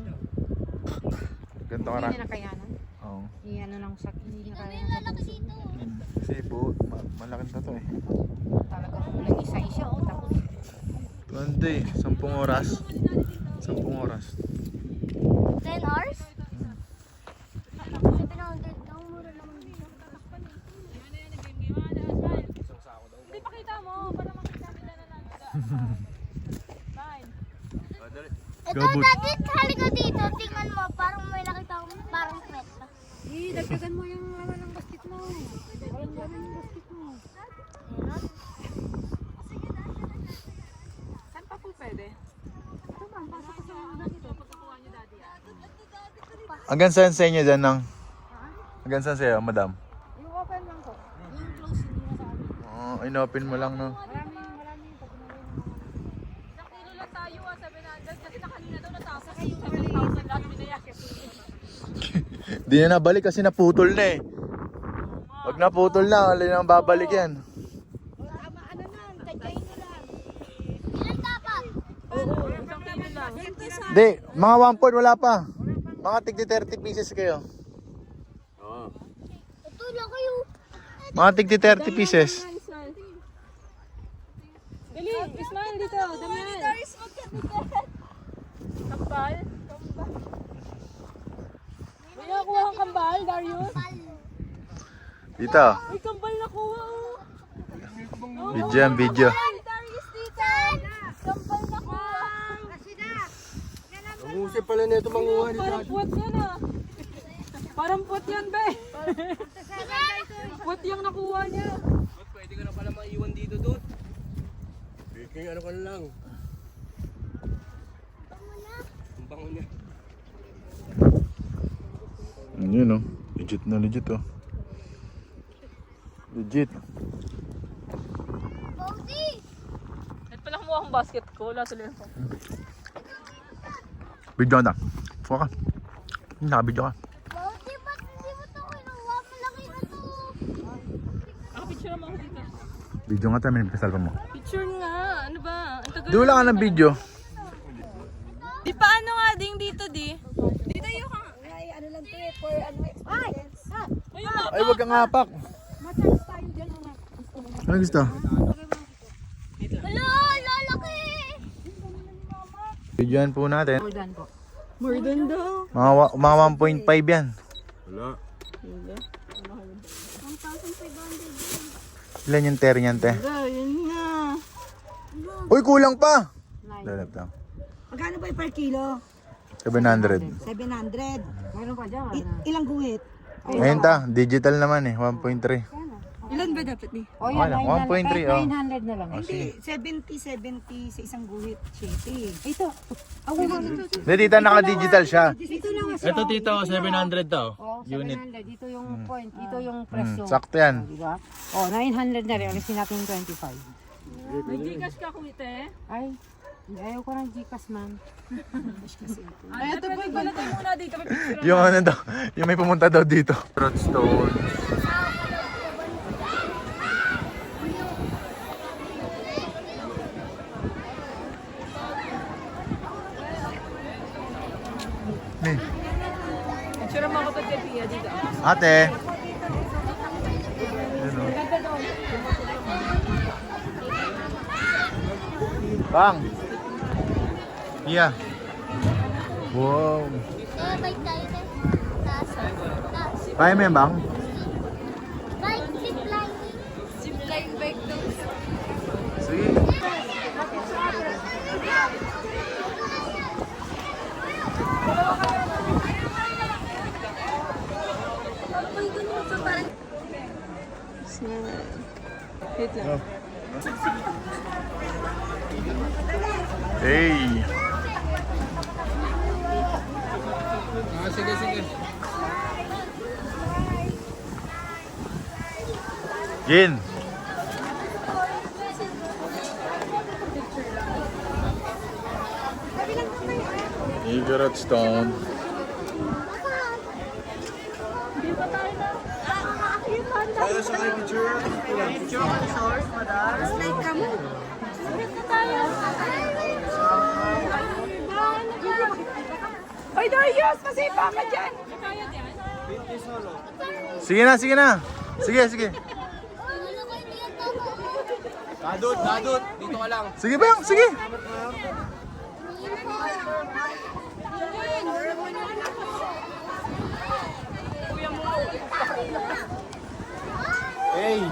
Ganito ka Hindi ra. niya nakayanan. Oo. Iyan lang sa hindi niya Dami kaya sa lalaki puso. dito. Kasi po, malaki na to eh. Talaga kung nag-isa-isa o tapos 20, 10 oras. 10 oras. 10 hours? 700 lang, mura naman dito. Hindi pakita mo para makita nila na lang. Fine. Ito, Gabot. dati halika dito, tingnan mo, parang may nakita ko, parang kwet pa. dagdagan mo yung ano ng basket mo. Walang gano'n yung basket mo. Saan pa po pwede? Ito ba, pasok ko sa mga dito. Pagkakuha niyo daddy. Hanggang saan sa inyo dyan nang? Hanggang saan sa'yo, madam? Yung open lang ko. Yung close, hindi na sa amin. Oh, inopen mo lang, no? Maraming pag Isang kilo lang tayo 700 kasi na kanina daw natapos yung 7,000 lahat binayak. Di na nabalik kasi naputol na eh. Pag naputol na, wala nang babalik yan. ano lang, tagyayin nyo lang. Ilan dapat? Oo, isang kilo lang. Di, mga 1 wala pa. Mga tigti 30 pieces kayo. Ito lang kayo. Mga tigti 30 pieces. Dali, smile dito. Damihan. Kambal? May nakuha kang kambal, Darius? Dito. May kambal nakuha. Video yan, video. Darius dito. Kambal na ko. Kasi na. Ang husay pala na ito manguha ni Parang Dad. puwet yan ah. Parang puwet yan, be. Puwet yung nakuha niya. Pwede ka na pala maiwan dito doon. Baking ano ka na lang. Ang bango niya. Yun oh. Legit na legit oh. Legit. Bauti. At pala kumuha akong basket ko. Wala tuloy ako. Video na. Fuka ka. Nakabidyo ka. Bauti, ba't hindi mo ito kinuha? Malaki na to. Picture mo ako dito. Video nga tayo, may kasal pa mo. Picture nga. Ano ba? Ang tagal. Di wala ka ng video. Di paano nga ding dito di? Dito yung Ay, ano lang to eh, for ano experience. Ay, wag kang apak. Matchance tayo dyan. Ano gusto? Hala, lalaki. Videoan po natin. Jordan po. more than daw. Mga 1.5 yan. Wala. Ilan yung ter niyan, te? Ayun nga. Uy, kulang pa! Lalap lang. Magkano ba per kilo? 700. 700. Mayroon pa dyan. Ilang guhit? Ngayon digital naman eh, 1.3. Ilan ba dapat ni? O Okay lang, 1.3 oh. 900 na lang. Oh, sige. 70 sa isang guhit. 70. Ito. Oh, Hindi, tita, naka-digital siya. Ito lang ang Ito, tito, 700 to. Oh, Unit. 700. Ito yung point. Ito yung presyo. Sakto yan. Diba? Oh, 900 na rin. Alisin natin yung 25. May Gcash ka kumite? Ay, ayaw ko ng Gcash, ma'am. Ay, ito po, ibalagay muna dito. May picture. Yung ano daw, yung may pumunta daw dito. Roadstone. Ni, Picture mo ako to kay Pia dito. ate. Ano? Bang. Iya. Wow. Bike tayo na. Taas. Kaya mo yan, bang? Bike, zip lining. Zipline bike to. Sige. Wait lang. Hey. Sige, sige. Gin. Igorot Stone. Ay, Darius! Masipa ka dyan! Sige na, sige na. Sige, sige. Dadut, dadut. Dito ka lang. Sige bang, sige. Hey,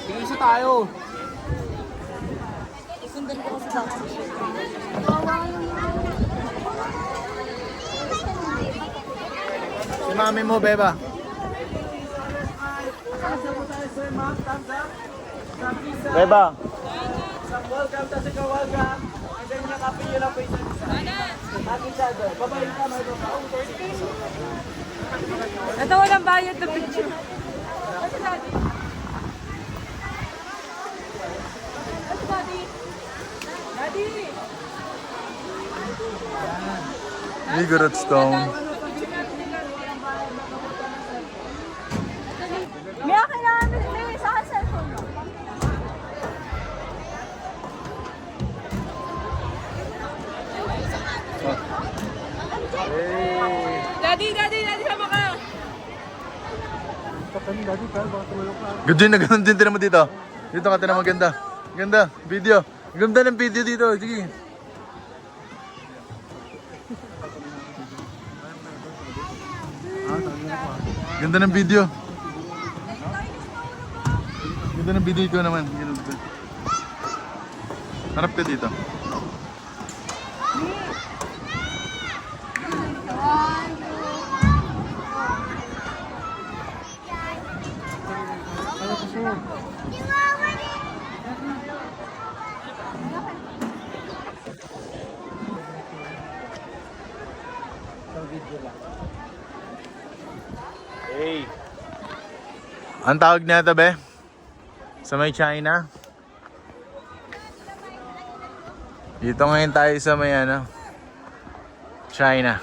tingin isa tayo. Si mami mo, beba. Beba. Ito walang bayad na picture. Daddy! Igorot Stone. May akin namin sa akin cellphone mo. Daddy, sama ka! Ganda na ganun din mo dito. Dito ka na maganda. Ganda, video. Ganda ng video dito. Sige. Ganda ng video. Ganda ng video ko naman. Ganda. Harap ka dito. Hey. Ang tawag niya ito, be? Sa may China? Dito ngayon tayo sa may ano, China.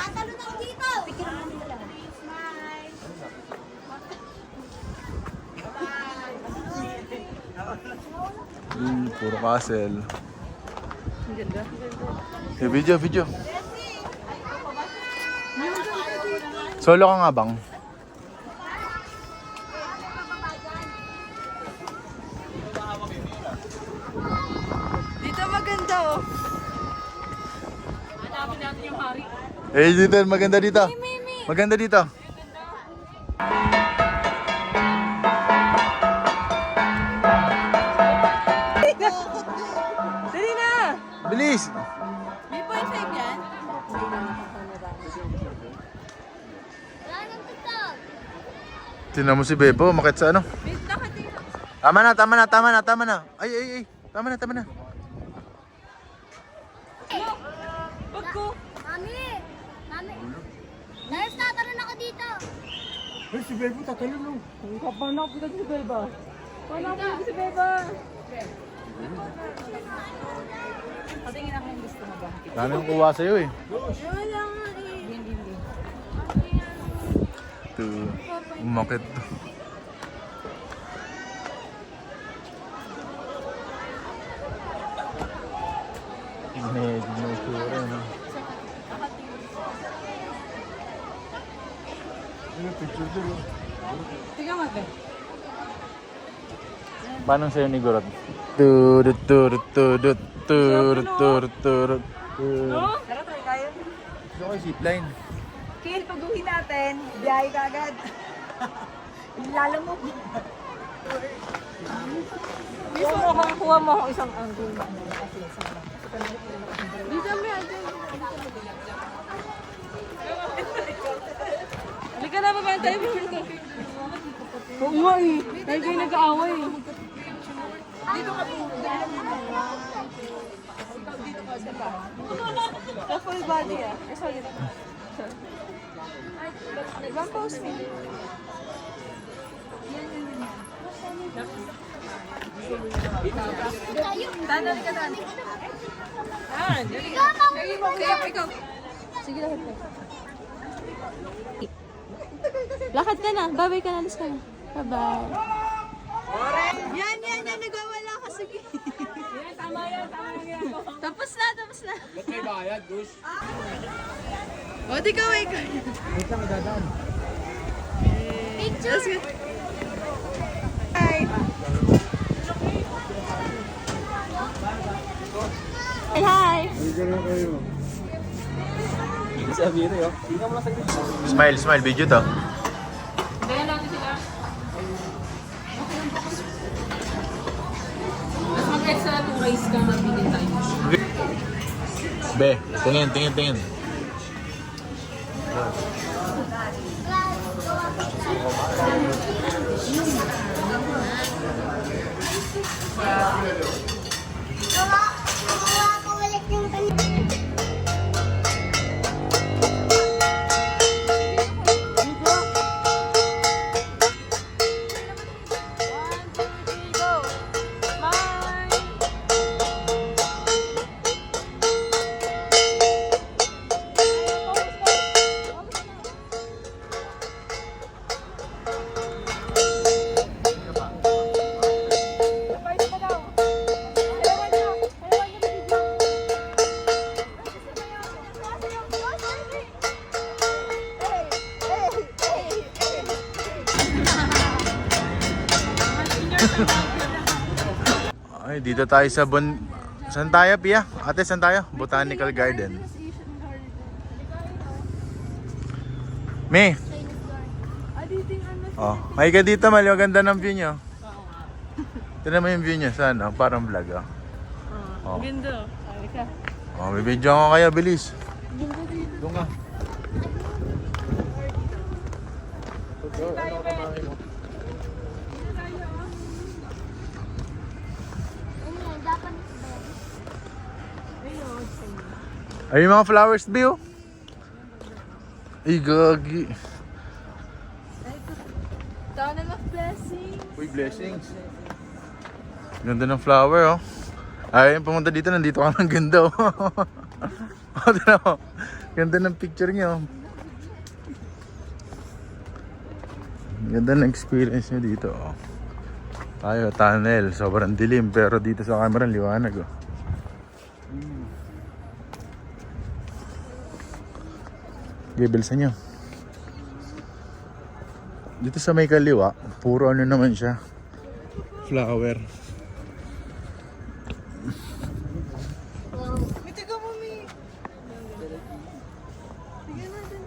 Tatalo na ako dito. Puro castle. Hey, video. Solo ka nga bang? Dito maganda oh. Hanapin natin yung hari. Eh, dito, maganda dito. Maganda dito. bilis. May point 5 yan? Wala nang TikTok. Tingnan mo si Bebo, makit sa ano. Wait, nakatingin. Tama na. Ay. Tama na. Wag ko. Mami! Dahil tatalon ako dito. Ay, si Bebo tatalon no. Paano ako si Beba? Paano ako si Beba? Patingin ako yung gusto mo ba? Dami yung kuha sa'yo eh. Wala nga eh. Ito, umakit. Medyo sure, no? Tingnan mo ba? Paano sa'yo ni Gurot? Turut. Tara, try tayo. Gusto ko yung zipline. Kill, pag-uwi natin, biyahe ka agad. Lalo mo. Kuha mo ako isang angle. Dito mo yan. Halika na, babaan tayo. Oo nga eh. Dahil kayo nag-aaway eh. Dito ka po. Dito ka sa ba? Sa full body ah. Sorry. One post me. Tanali ka, Tanali. Ikaw. Sige, lakad ka. Lakad ka na. Babay ka na. Alis ka na. Bye-bye. Yan. Nagwawala ka. Sige. Tama yan. Tapos na. Ba't may bayad, Gus? O, di ka, wait ka. Wait lang, idadaan. Picture. Hi. Hi. Smile, video to. Ganyan natin sila. Mas mag-extra 2 rice ka mabigyan tayo. Be, tingin. Kuha ko ulit yung kanina. Ay, dito tayo sa Saan tayo, Pia? Ate, saan tayo? Botanical Garden. May. Oh, may ka dito, mali. Ganda ng view nyo. Tignan mo yung view nyo. Saan? Oh, parang vlog. Oh. Ganda. Sabi ka. Oh, may video ko kaya. Bilis. Doon ka. Dapat Ay, yung mga flowers, Bill. Ay, gagi. Tunnel of Blessings. Uy, blessings. Ganda ng flower, oh. Ay, pumunta dito, nandito ka ng ganda, oh. Oh, tignan mo. Ganda ng picture niyo. Ganda ng experience niyo dito, oh. Tayo, tunnel. Sobrang dilim, pero dito sa camera, liwanag, oh. Gibilsan nyo. Dito sa may kaliwa, puro ano naman siya. Flower.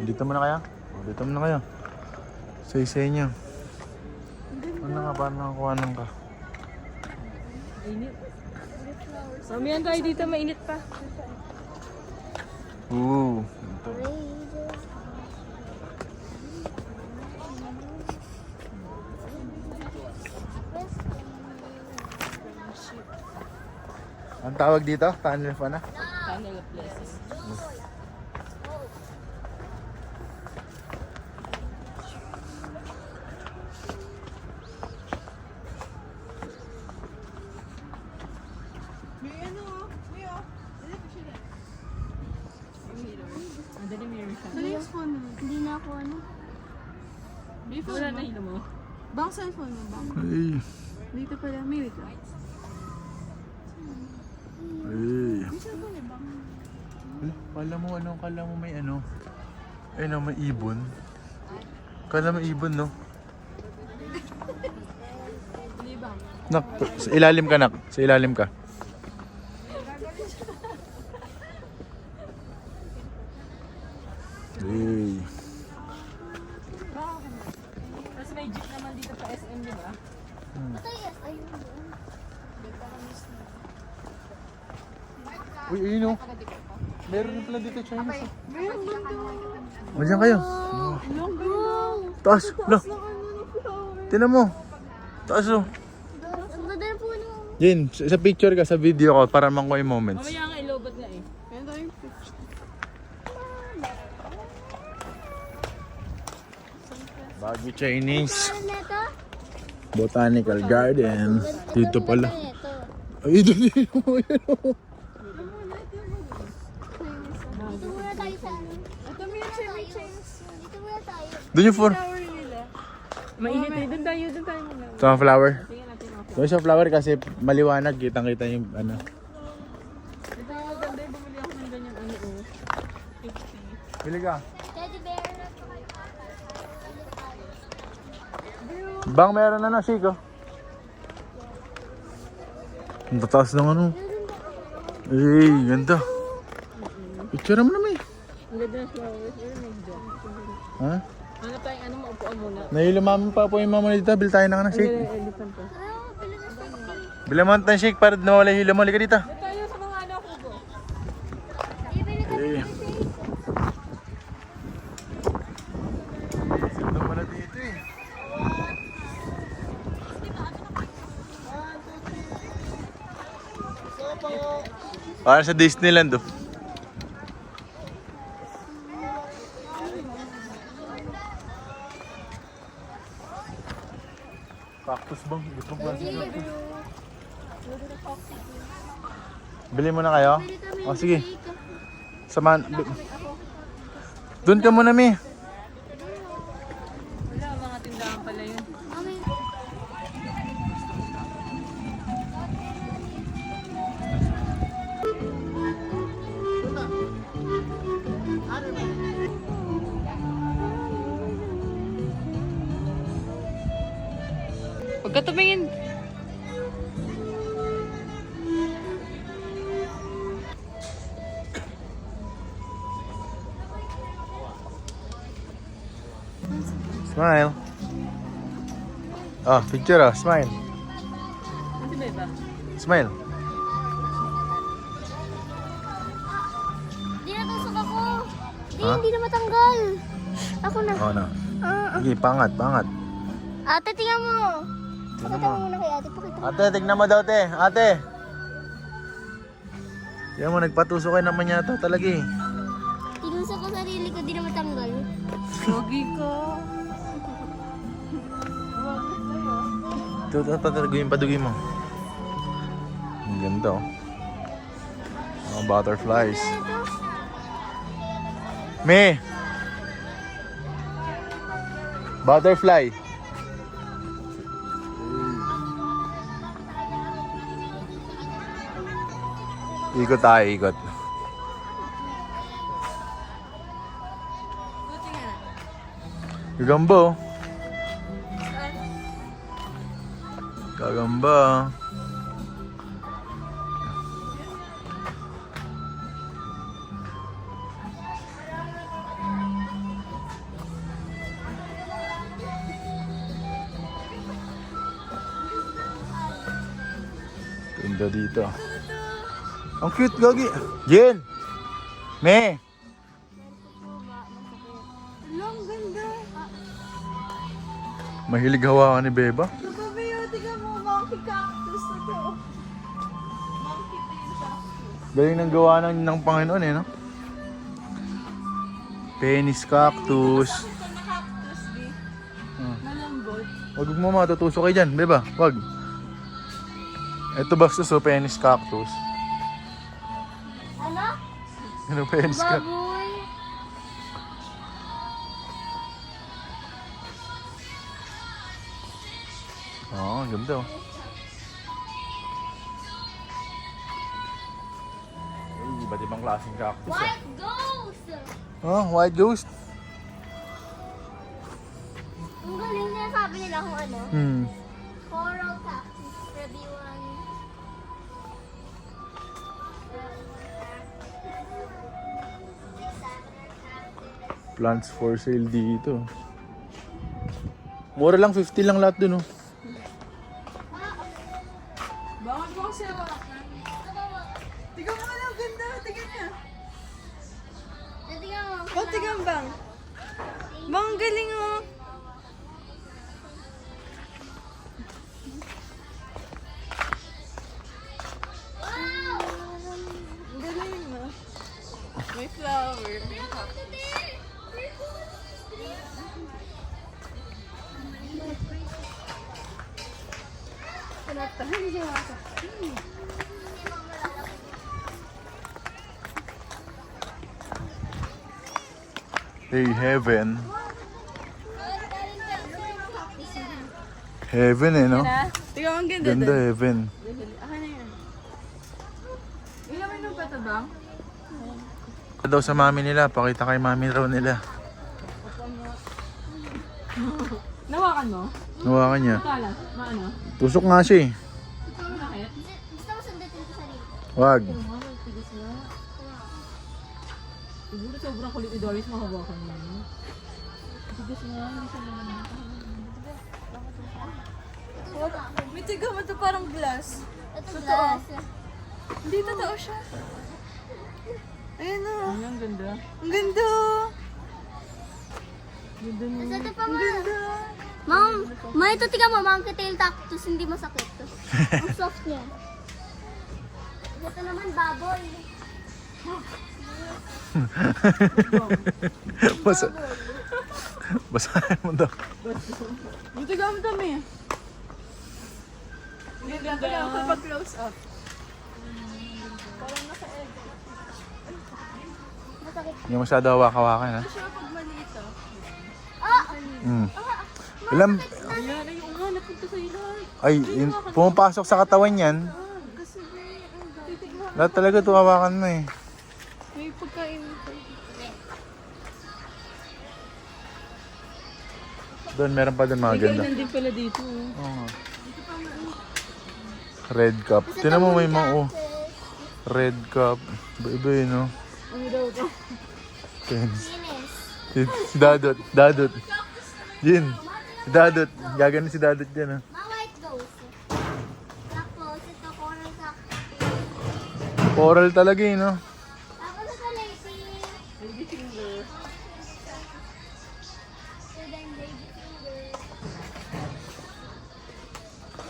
Dito muna kaya? Dito muna kaya. Sa isa niya. Ano nga, paano nakakuha nang ka? Mamihan tayo dito, mainit pa. Ooh. Ang tawag dito? Tunnel of ano? Tunnel of Blessings. Hindi na ako ano. Wala na hilo mo. Bang cellphone mo, bang? Ay. Dito pala, may wait lang. Ay. Kala mo ano? Kala mo may ano? Ay no, may ibon. Kala may ibon, no? Nak, sa ilalim ka, nak. Sa ilalim ka. Ay. Tapos may jeep naman dito sa SM, di ba? Patayas. Ayun. Uy, ayun o. Meron na pala dito Chinese. O, dyan kayo. Taas. Lo. Tinan mo. Taas o. Ang ganda na po no. Jin, sa picture ka, sa video ko, para makuha yung moments. Mamaya nga ilobot nga eh. Baguio Chinese. Ano na to? Botanical Garden. Dito pala. Ito. Ay, dito mo yun o. Dito muna tayo sa ano. Ito muna tayo. Dito muna tayo. Doon yung for. Mainit eh. Doon tayo muna. Sunflower. Doon sa flower kasi maliwanag. Kitang-kita yung ano. Ito yung maganda yung bumili ako ng ganyan ano oh. 50. Bili ka. Teddy bear. Bang meron na na, Chico. Ang tataas ng ano. Ay, ganda. Picture mo naman eh. Ang ganda ng flowers. Pero may dyan. Ha? Ano tayong ano maupuan muna? Nahilumami pa po yung mama dito. Bil tayo ng ano, Ang shake. ganda ng elephant ko. Bila mo ng shake para mawala yung hilo mo. Halika dito. Doon tayo sa mga ano ko po. Eh. Ganda pala dito eh. Para sa Disneyland oh. Cactus bang? Gusto mo klase cactus? Bili mo na kayo? O sige. Samahan. Doon ka muna, Mi. Wala, mga tindahan pala yun. Huwag ka tumingin. Smile. Oh, picture oh. Smile. Ano ba iba? Smile. Hindi na tusok ako. Ha? Hindi na matanggal. Ako na. Oh, no. Sige, pangat, pangat. Ate, tingnan mo. Tingnan Pakita mo. mo muna kay ate. Pakita mo. Ate, tignan mo daw, te. Ate. Tignan mo, nagpatusok kayo naman yata talaga eh. Tinusok ko sarili ko, di na matanggal. Pogi ko. Ito, taguin, paduguin mo. Ang ganda oh. Mga butterflies. Me! Butterfly! Ikot tayo, ikot. Gagamba oh. Gagamba. Ganda dito. Ang cute, Gagi. Jen! Me! Ang ganda. Mahilig hawakan ni Beba. Babayo, tingnan mo, monkey cactus na to. Monkey tail cactus. Galing ng gawa ng Panginoon eh, no? Penis cactus. Ito na cactus, di. Malambot. Huwag mo matutusok kayo dyan, Beba. Huwag. Ito bastos, oh, penis cactus. Ano? Ano penis cactus? Baboy. Oo, ganda oh. Ay, iba't ibang klaseng cactus ah. White ghost. Oh, white ghost. Ang galing niya sabi nila kung ano. Coral cactus. Everyone. Plants for sale dito. Mura lang, 50 lang lahat dun oh. Bakit mo kasi hawakan? Tingnan mo lang, ganda. Tingnan niya. Tingnan mo. Oh, tingnan bang. Bang, ang galing oh. Ang galing mo. May flower. May cactus. Hey, heaven. Heaven eh, no? Tingnan mo, ang ganda Ganda, dun. heaven. Akin na yan. Ilamin mo pa ito bang? Daw sa mami nila, pakita kay mami raw nila. Nawakan mo? Nawakan niya. Kalat? Maano? Tusok nga siya eh. Bakit? Gusto mo sundutin ko sa dito. Wag. Siguro sobrang kulit ni Doris mahawakan mo. Tigas nga, hindi siya naman. May tiga mo ito parang glass. Ito glass. Hindi totoo siya. Ayan o. Ang ganda. Ang ganda. Ganda mo. Ito pa mo. Ma'am, may ito tingnan mo, monkey tail cactus, hindi masakit. Ang soft niya. Ito naman baboy. Basahin mo daw. May tiga mo dami. Ang ganda. Kapag close up. Parang naka-egg. Masakit. Hindi masyado hawak-hawakan ha. Siya pag maliit ah. Ilan, Ayan, ay yung nga, napunta sa ilalim. ay, pumapasok sa katawan yan. Kasi may, titignan. Lahat talaga ito hawakan mo eh. May pagkain ito. Doon, meron pa doon mga ganda. Kainan din pala dito. Oo. Red cup. Tinan mo may mga oh. Red cup. Iba-iba yun oh. Ano daw ito? Guinness. Si Dadot. Dadot. Jin. Si Dadot. Gaganon si Dadot dyan ah. Ma white ghost. Tapos ito coral cactus. Coral talaga eh no. Tapos ito lazy. Baby finger. Ito din baby finger.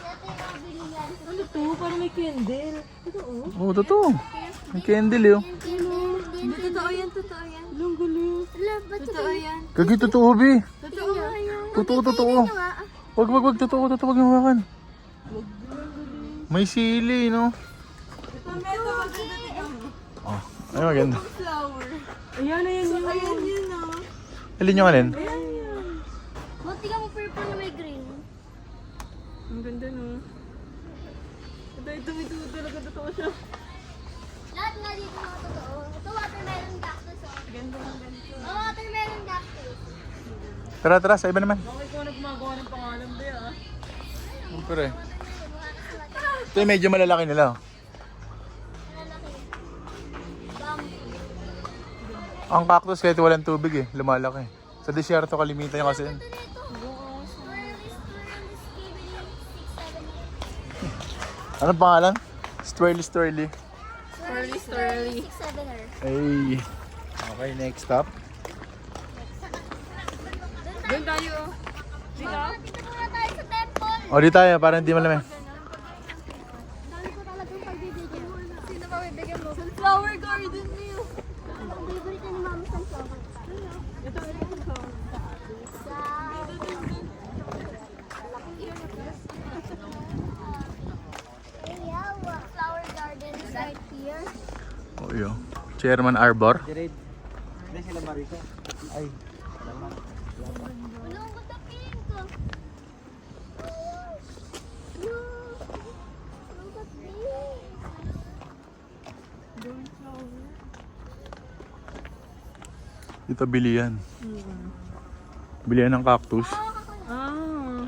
Ito yung nabili yan. Ano to? Parang may candle. Ito oh. Oo, totoo. May candle eh oh. Hindi, totoo yan, totoo yan. Ang galing. Totoo yan. Kagi totoo bi. Totoo nga yan. Totoo. Wag. Totoo. Wag hawakan. May sili no. Ito, meto, maganda tignan mo. Oh, ay maganda. Flower. Ayan, ayan yun. Ayan yun oh. Alin yung alin? Ayan yun. Buti ka mo purple na may green. Ang ganda no. Ito talaga totoo siya. Lahat nga dito mga totoo. Ito watermelon cactus oh. Ganda ng ganito. Oh, watermelon cactus. Tara, sa iba naman. Bakit ko nagmagawa ng pangalan ba yan? Siyempre. Ito yung medyo malalaki nila oh. Ang cactus kahit walang tubig eh, lumalaki. Sa desierto kalimitan niya kasi yun. Ito dito. Anong pangalan? Swirly. Swirly Swirly. 6-7er. Ay. Okay, next stop. Doon tayo. Dito muna tayo sa temple. O, di tayo, para hindi malamig. Dami ko talagang pagbibigyan mo. Sino pa bibigyan mo? Sunflower garden niyo. Ang favorite ni Mama sunflower. Flower garden is right here. O, yun. Chairman Arbor. Jared. Hindi sila Marisa. Ay. Ano ang ganda pink? Look at this. Dito bilihan. Bilihan ng cactus. Ah.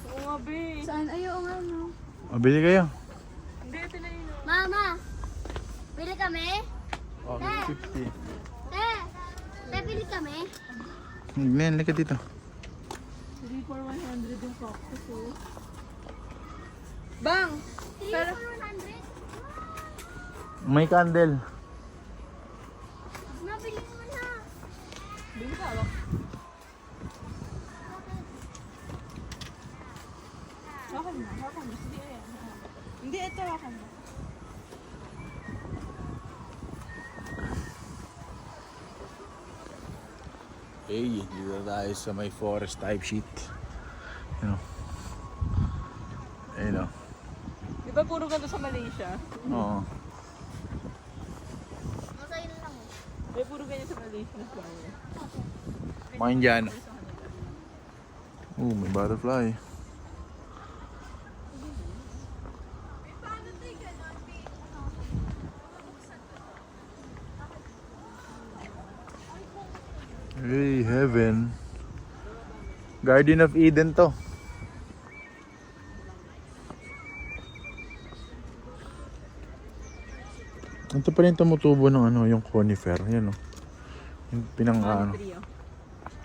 Oo nga, be. Saan? Ayaw nga, no? O, bili kayo. Hindi, ito na yun. Mama, bili kami? O, 50. Te, bili kami? Nen, lika dito. 3 for 100 yung cactus, oh. Bang! 3 Pero- for 100? May candle. Nabili mo na. Bili ka, wak. Hakan mo, hakan mo. Sige, ayan. Hindi, ito hakan mo. Hey, dito tayo sa may forest type sheet. You know. Ayun o. Di ba puro ganito sa Malaysia? Oo. Masaya lang. Di ba puro ganyan sa Malaysia na flower? Mga Indiano. Oh, may butterfly. Hey, heaven. Garden of Eden to. Ito pa rin tumutubo ng ano, yung conifer. Yan o. Yung pinang ano.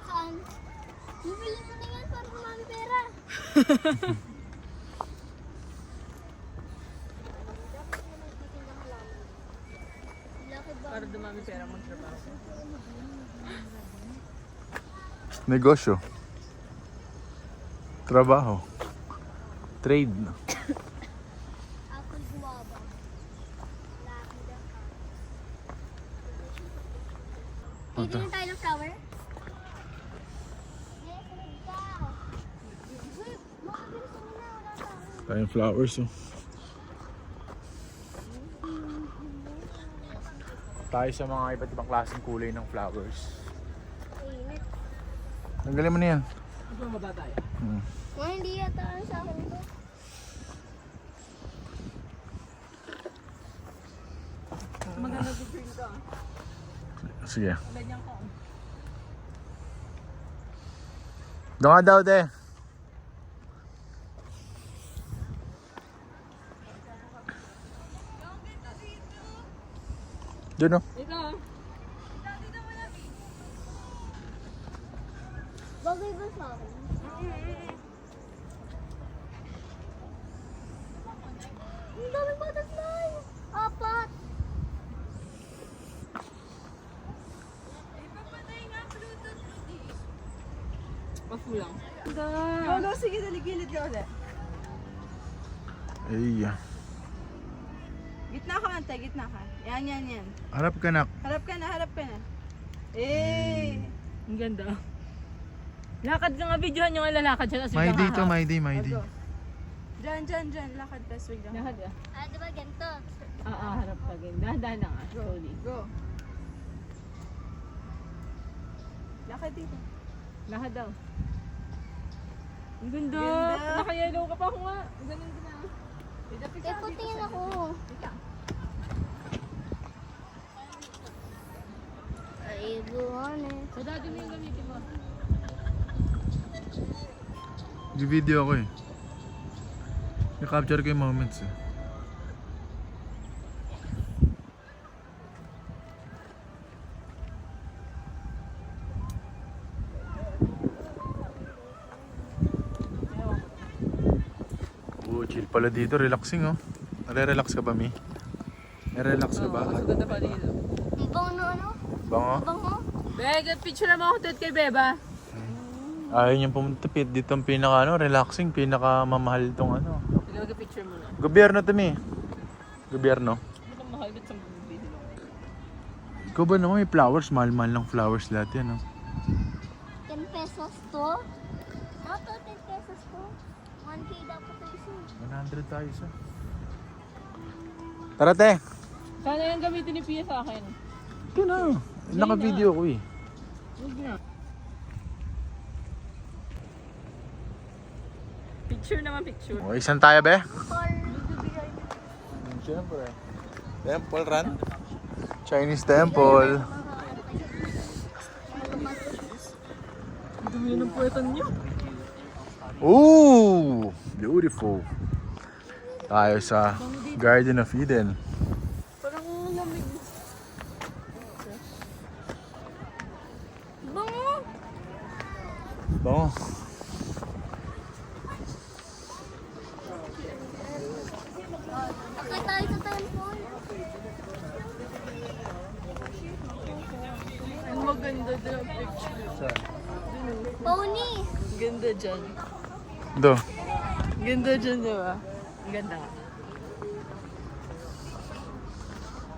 Saan? Bibili mo na yan para kumami pera. Para dumami pera magtrabaho. Negosyo. Trabaho. Trade. Apple guava. Pili na tayo ng flower? Yes, sunod ka. Uy, makabilis mo na. Wala pa. Tayong flowers oh. Tayo sa mga iba't ibang klaseng kulay ng flowers. Init. Tanggalin mo na yan. Ito ang matatay. Mga hindi yata ang sa akin ito. Maganda sa green ka. Sige. Ganyan ka. Doon nga daw, te. Doon oh. Ikaw. Bagay ba sa akin? Ang daming butterfly! 4! Pafu lang. Lolo, sige, daligilid ka ulit. Ay, Gitna ka, ante, gitna ka. Yan, yan, yan. harap ka na. Harap ka na, harap ka na. Eh! Ang ganda. Lakad ka nga, videohan yung lalakad siya. May day to, may day, may day. Diyan, diyan, diyan. Lakad, tas wig lang. Lakad ka. Ah, diba ganito? Harap ka din. Dahan-dahan lang ah. Slowly. Go. Lakad dito. Lakad daw. Ang ganda. Naka-yellow ka pa ako nga. Ganun ka na. Eh, putingin ako. Ay, buwan eh. Sa daddy mo yung gamitin mo. Di-video ako eh. I-capture ko yung moments eh. Oh, chill pala dito. Relaxing oh. Nare-relax ka ba, Mi? Relax ka ba? Ganda pa dito. Ang bango ano? Bango? Bango? Beg, picture mo ako dito kay Beba. Ayaw niyang pumunta. Dito ang pinaka relaxing, pinaka mamahal tong ano. Nag-picture mo na. Gobyerno to mi. Gobyerno. Ito mahal dito sa video. Ikaw ba naman may flowers? Mahal-mahal ng flowers lahat yan. 10 pesos to? No, to 10 pesos to. 1K dapat to isa. 100 tayo sa. Tara te. Sana yung gamitin ni Pia sa akin. Ito na. Naka-video ko eh. Huwag na. Picture naman, picture. O, isan tayo be? Call. Siyempre. Temple run. Chinese temple. Dumi ng puwetan niyo. Ooh! Beautiful. Tayo sa Garden of Eden. Parang lamig. Bango! Bango. Akay tayo sa temple. Ang maganda din ang picture. Pony! Ganda dyan. Do. Ganda dyan, di ba? Ang ganda nga.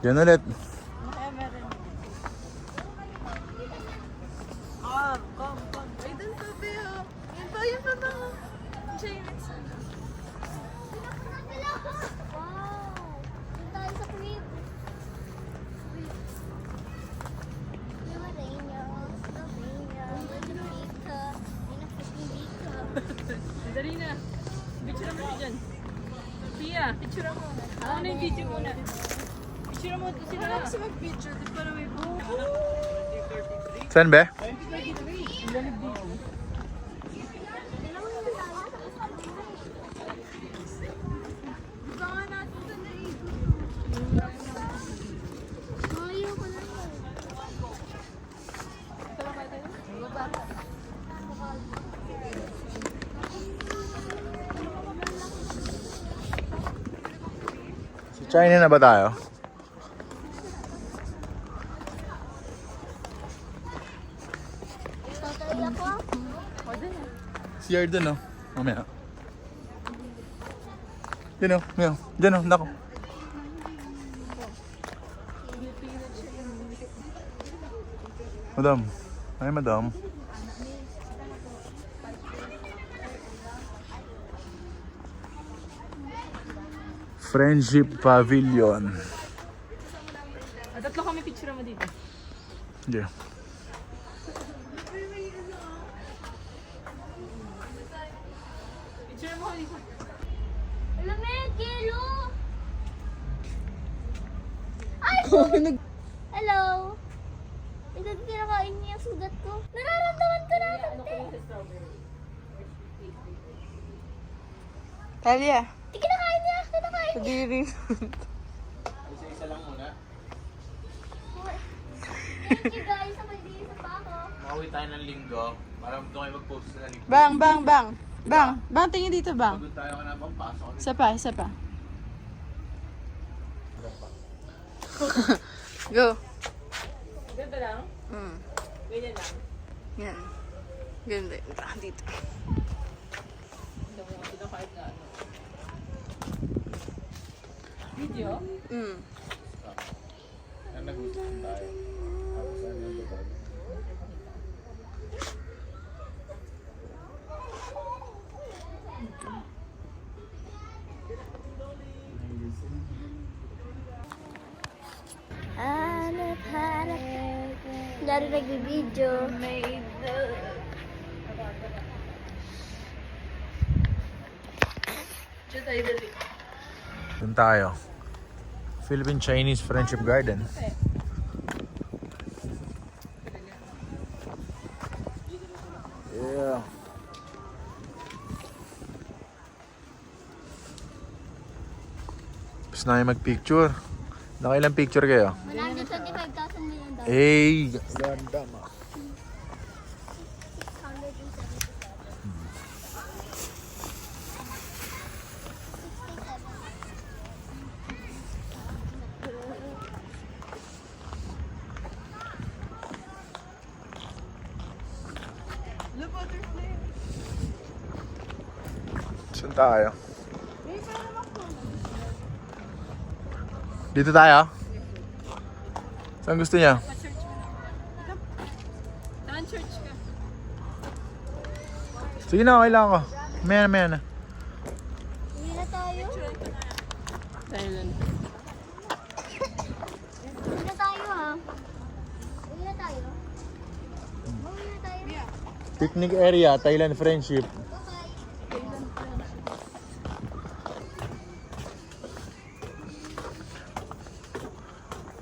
Yan ulit. Ay, dun pa, Pia. Yan pa, yan pa ba? Chinese. Wow! Doon tayo sa crib. Dali na. Picture mo si dyan. Pia, picture mo. Ako na yung video muna. Picture mo ito sila. Wala kasi mag-picture. Di para may buho. Saan be? Ayaw ko lang. Sa China na ba tayo? Tatay ako. CR dun oh. Mamaya. Dun oh. Meow. Dun oh. Nako. Madam. Ay, madam. Friendship Pavilion. Tatlo kami picture mo dito. Yeah. Picture mo dito. Alam mo yun, kilo! Hello! Ito kinakain niya yung sugat ko. Nararamdaman ko na ito. Talia. Di kinakain niya. Kinakain niya. Kadiri. Isa-isa lang muna. Thank you guys. Sabay din sa pa ako. Makauwi tayo ng linggo. Para doon kayo mag-post sa linggo. Bang, bang, bang. Bang, bang, tingin dito, bang. Pagod tayo ka na bang pasok. Isa pa, isa pa. Go. Ganda lang. Mm. Ganyan lang. Yan. Ganda. Dito. Ito kahit na ano. Video? Mm. Ang nag-usap tayo. Tapos ano yung totoo? Hanap-hanap. Dari nag-video. Diyan tayo dali. Doon tayo. Philippine-Chinese Friendship Garden. Yeah. Tapos na kayo mag-picture. Nakailang picture kayo? 125,000 million dollars. Hey! Ganda ma. Saan tayo? Dito tayo? Saan gusto niya? Saan church ka? Sige na, okay lang ako. Maya na. Uwi na tayo. Thailand. Uwi na tayo ha. Uwi na tayo. Uwi na tayo. Picnic area, Thailand Friendship.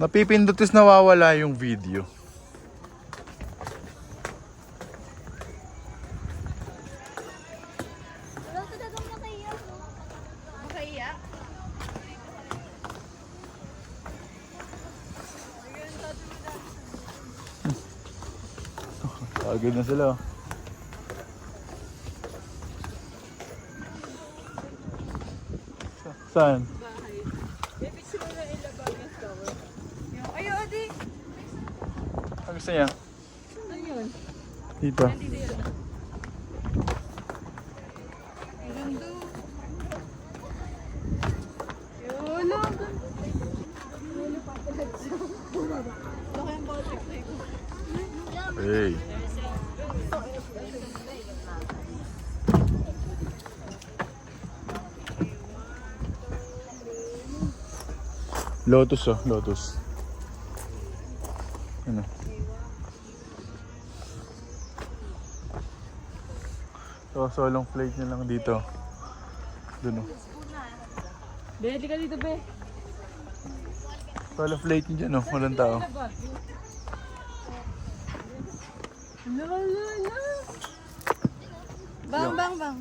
Napipindot is nawawala yung video. Wala ka dagang nakaiyak. Makaiyak. Agad na sila. Saan? Ay, Odi. Ang gusto niya? Ayun. Dito. Hey. Lotus lotus. Ano? So, solong plate na lang dito. Doon. Be, di ka dito, be. Solo plate niyo dyan, walang tao. Bang.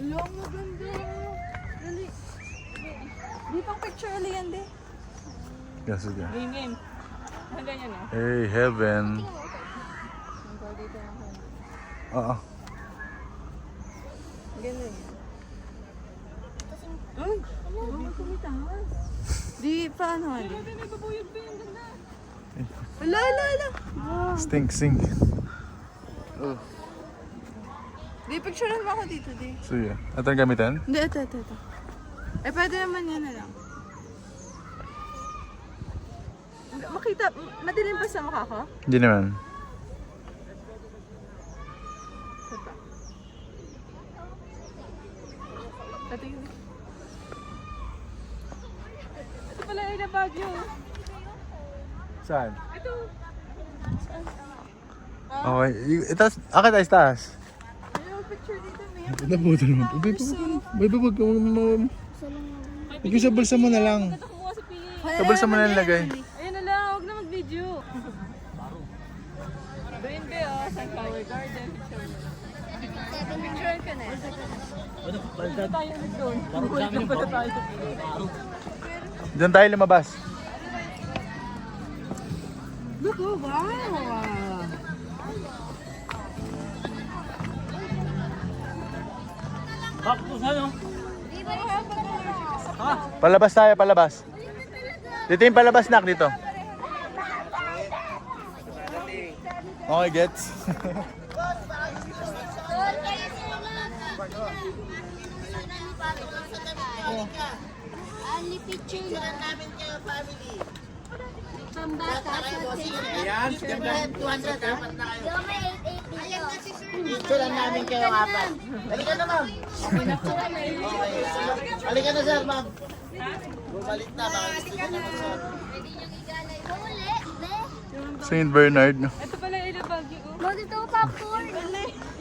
Hello, maganda. Dali. Di pang picture ulit yan, de. Yes, okay. Game. Ang ganyan ah. Hey, heaven. Oo. Ganun. Ay, huwag kumitaas. Di pa ano, di. Grabe, may babuyog ba yung ganda? Ala. Stink. Oh. Di, picturean mo ako dito, di. So, yeah. Ito ang gamitan? Hindi, ito. Eh, pwede naman yan na lang. Makita, madilim pa sa mukha ko? Hindi naman. Patingin. Ito pala ay na Baguio. Saan? Ito. Okay. Itas, akit ay taas. Ayaw, picture dito, may. Nabuto naman. Wag ka mo. Ikaw sa bulsa mo na lang. Ito kumuha sa PA. Sa bulsa mo na nilagay. Ayun na lang, huwag na mag-video. Doon be, oh, Sunflower Garden. Picture ka na. Punta tayo ulit doon. Punta tayo sa PA. Diyan tayo lumabas. Look, oh, wow. Palabas tayo, palabas. Dito yung palabas, nak, dito. Okay, gets? Ali picture lang namin kayo family. Pambata sa Ayan, ganda. 200 ha? Yo, may 880 dito. Picture lang namin kayo apat. Halika na, ma'am. Halika na, sir, ma'am. Bumalik na, baka gusto nyo na, sir. Uli, be. St. Bernard. Ito pala ay na Baguio. Oh. Mo gusto ko popcorn.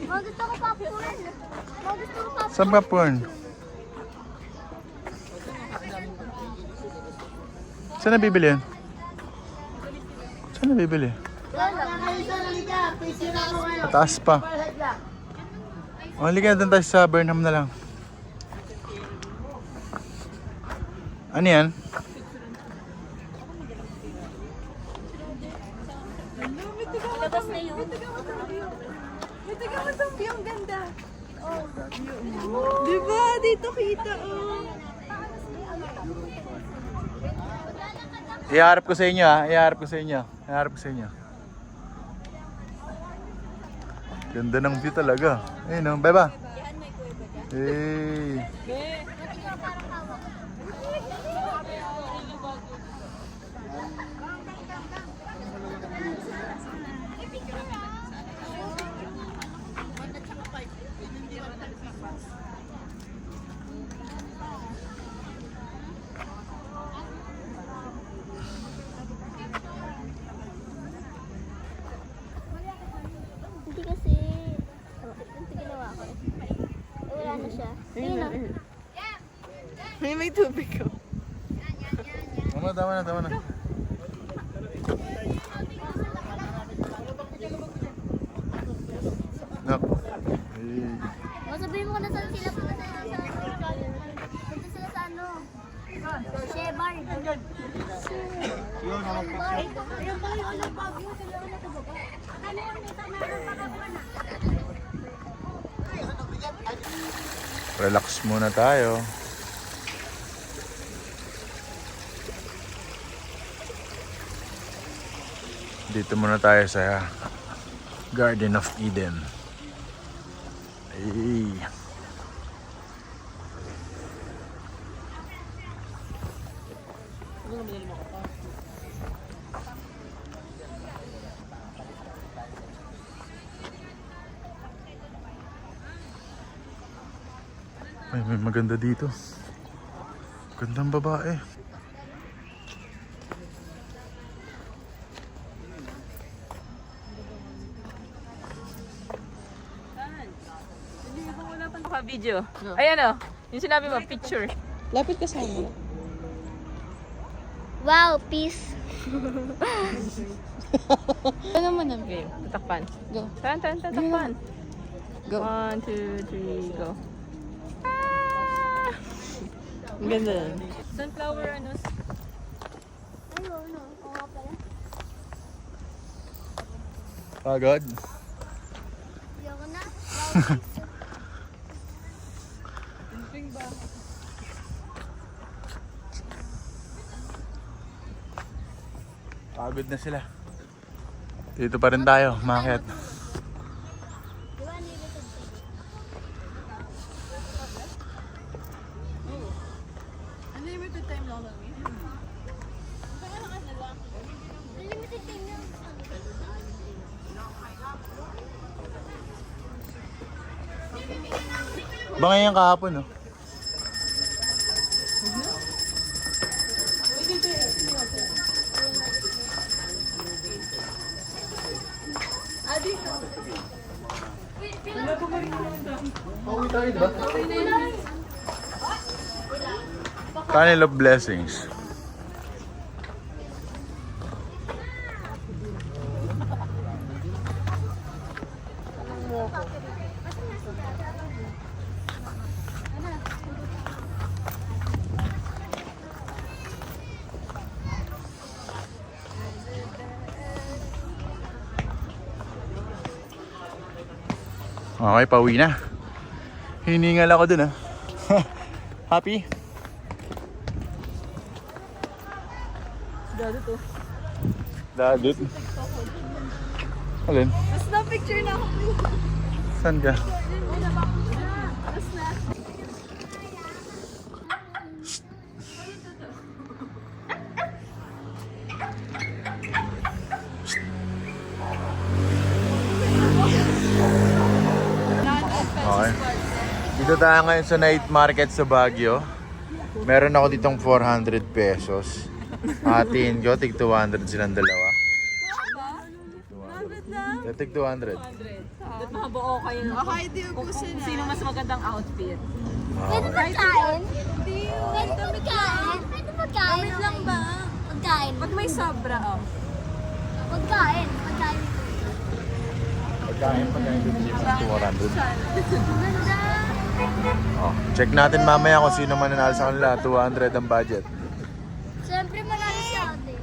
Mo gusto ko popcorn. Mo gusto ko popcorn. Saan ka porn? Saan nabibili yan? Saan nabibili? Mataas pa. O, halika doon tayo sa Burnham na lang. Ano yan? Labas na yun. May taga mo itong view, ang ganda. Oh. Diba? Dito kita, oh. Iharap ko sa inyo ha. Iharap ko sa inyo. Iharap ko sa inyo. Ganda ng view talaga. Ayun o, beba. Hey. Hindi kasi, ito ginawa ko. Wala na siya. Ayun na. May tubig ko. Tama na. Nak. Hey. Sabihin mo na saan sila punta sila sa ano? Shebar. Ayun pala yung alam bagyo. Kailangan na ito baba. Ano yung nita meron pa na? Relax muna tayo. Dito muna tayo sa Garden of Eden. Ay. Ay, may maganda dito. Gandang babae. Hindi ako wala pang naka-video. Ayan o. Yung sinabi mo, picture. Lapit ka sa amin. Wow, peace. Ano mo na? Okay, tatakpan. Go. Tatakpan. Go. 1, 2, 3, go. Ang ganda yan. Sunflower ano? Ayun, no. Oo nga pala. Pagod. Ayoko na. Wow, peace. Pagod na sila. Dito pa rin tayo, umakyat. Di ba unlimited to? Unlimited time lang lang eh. Unlimited time lang. Bangay yung kahapon, no? Pauwi tayo, diba? Tunnel of Blessings. Okay, pauwi na. Hiningal ako dun, ah. Happy? Dado to. Dadut. Alin? Basta picture na ako. Saan ka? Okay. Dito tayo ngayon sa night market sa Baguio. Meron ako ditong 400 pesos. Hatiin ko, tig 200 silang dalawa. Tig 200. Dapat makabuo kayo. Okay, di ko gusto na. Sino mas magandang outfit? Pwede magkain? Pwede magkain? Pwede magkain? Wait lang ba? Magkain. Pag may sobra, oh. Magkain. Magkain. Pagkain dito sa 200. Ganda. Oh, check natin mamaya kung sino man nanalo sa kanila. 200 ang budget. Siyempre manalo siya ate.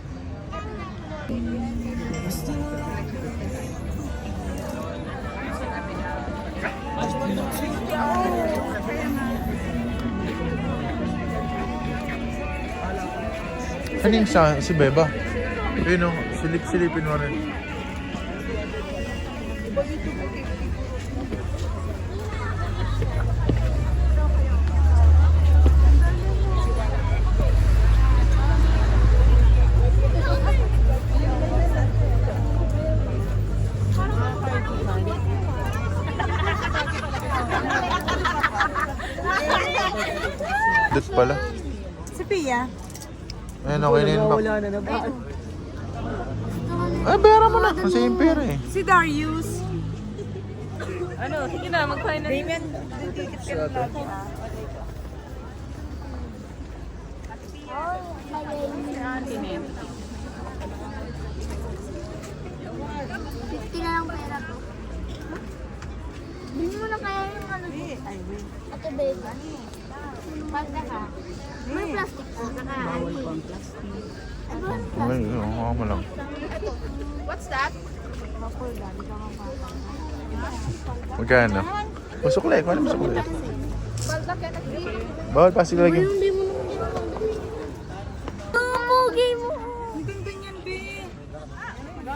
Saan yung si Beba? Ayun o, silipin mo rin. Dut pala. Si Pia. Ayun, okay na yun. Wala na na ba? Ay, bayaran mo na. Kasi yung pera eh. Si Darius. Ano, sige na, mag-final. Damien, titikit ka na natin. $50 na lang pera ko. Bili mo na kaya yung ano. Ate Beba. Pagka ka. May plastic ka. Bawal po ang plastic. Ay, oo mo lang. Magkano? Masukli, kung ano masukli? Bawal pa sila lagi. Pogi mo.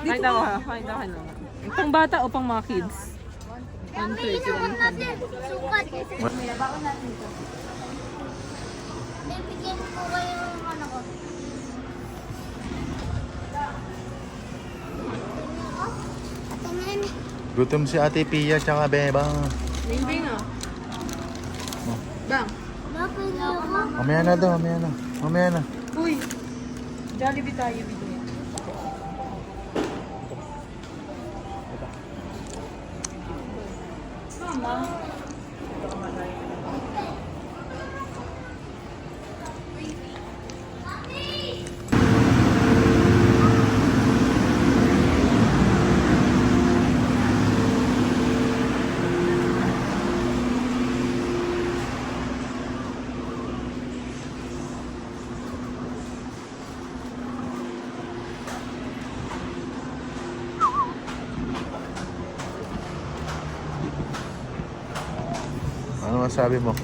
Kahit ako ha, kahit ako no. Pang bata o pang mga kids? Pili naman natin. Sukat. Bibigyan ko kayo ng ano ko. Ate Nene. Gutom si Ate Pia tsaka Beba. Bing oh. Bang. Dapat na ako. Mamaya na daw, mamaya na. Mamaya na. Uy, Jollibee tayo bigyan. Ano masabi mo?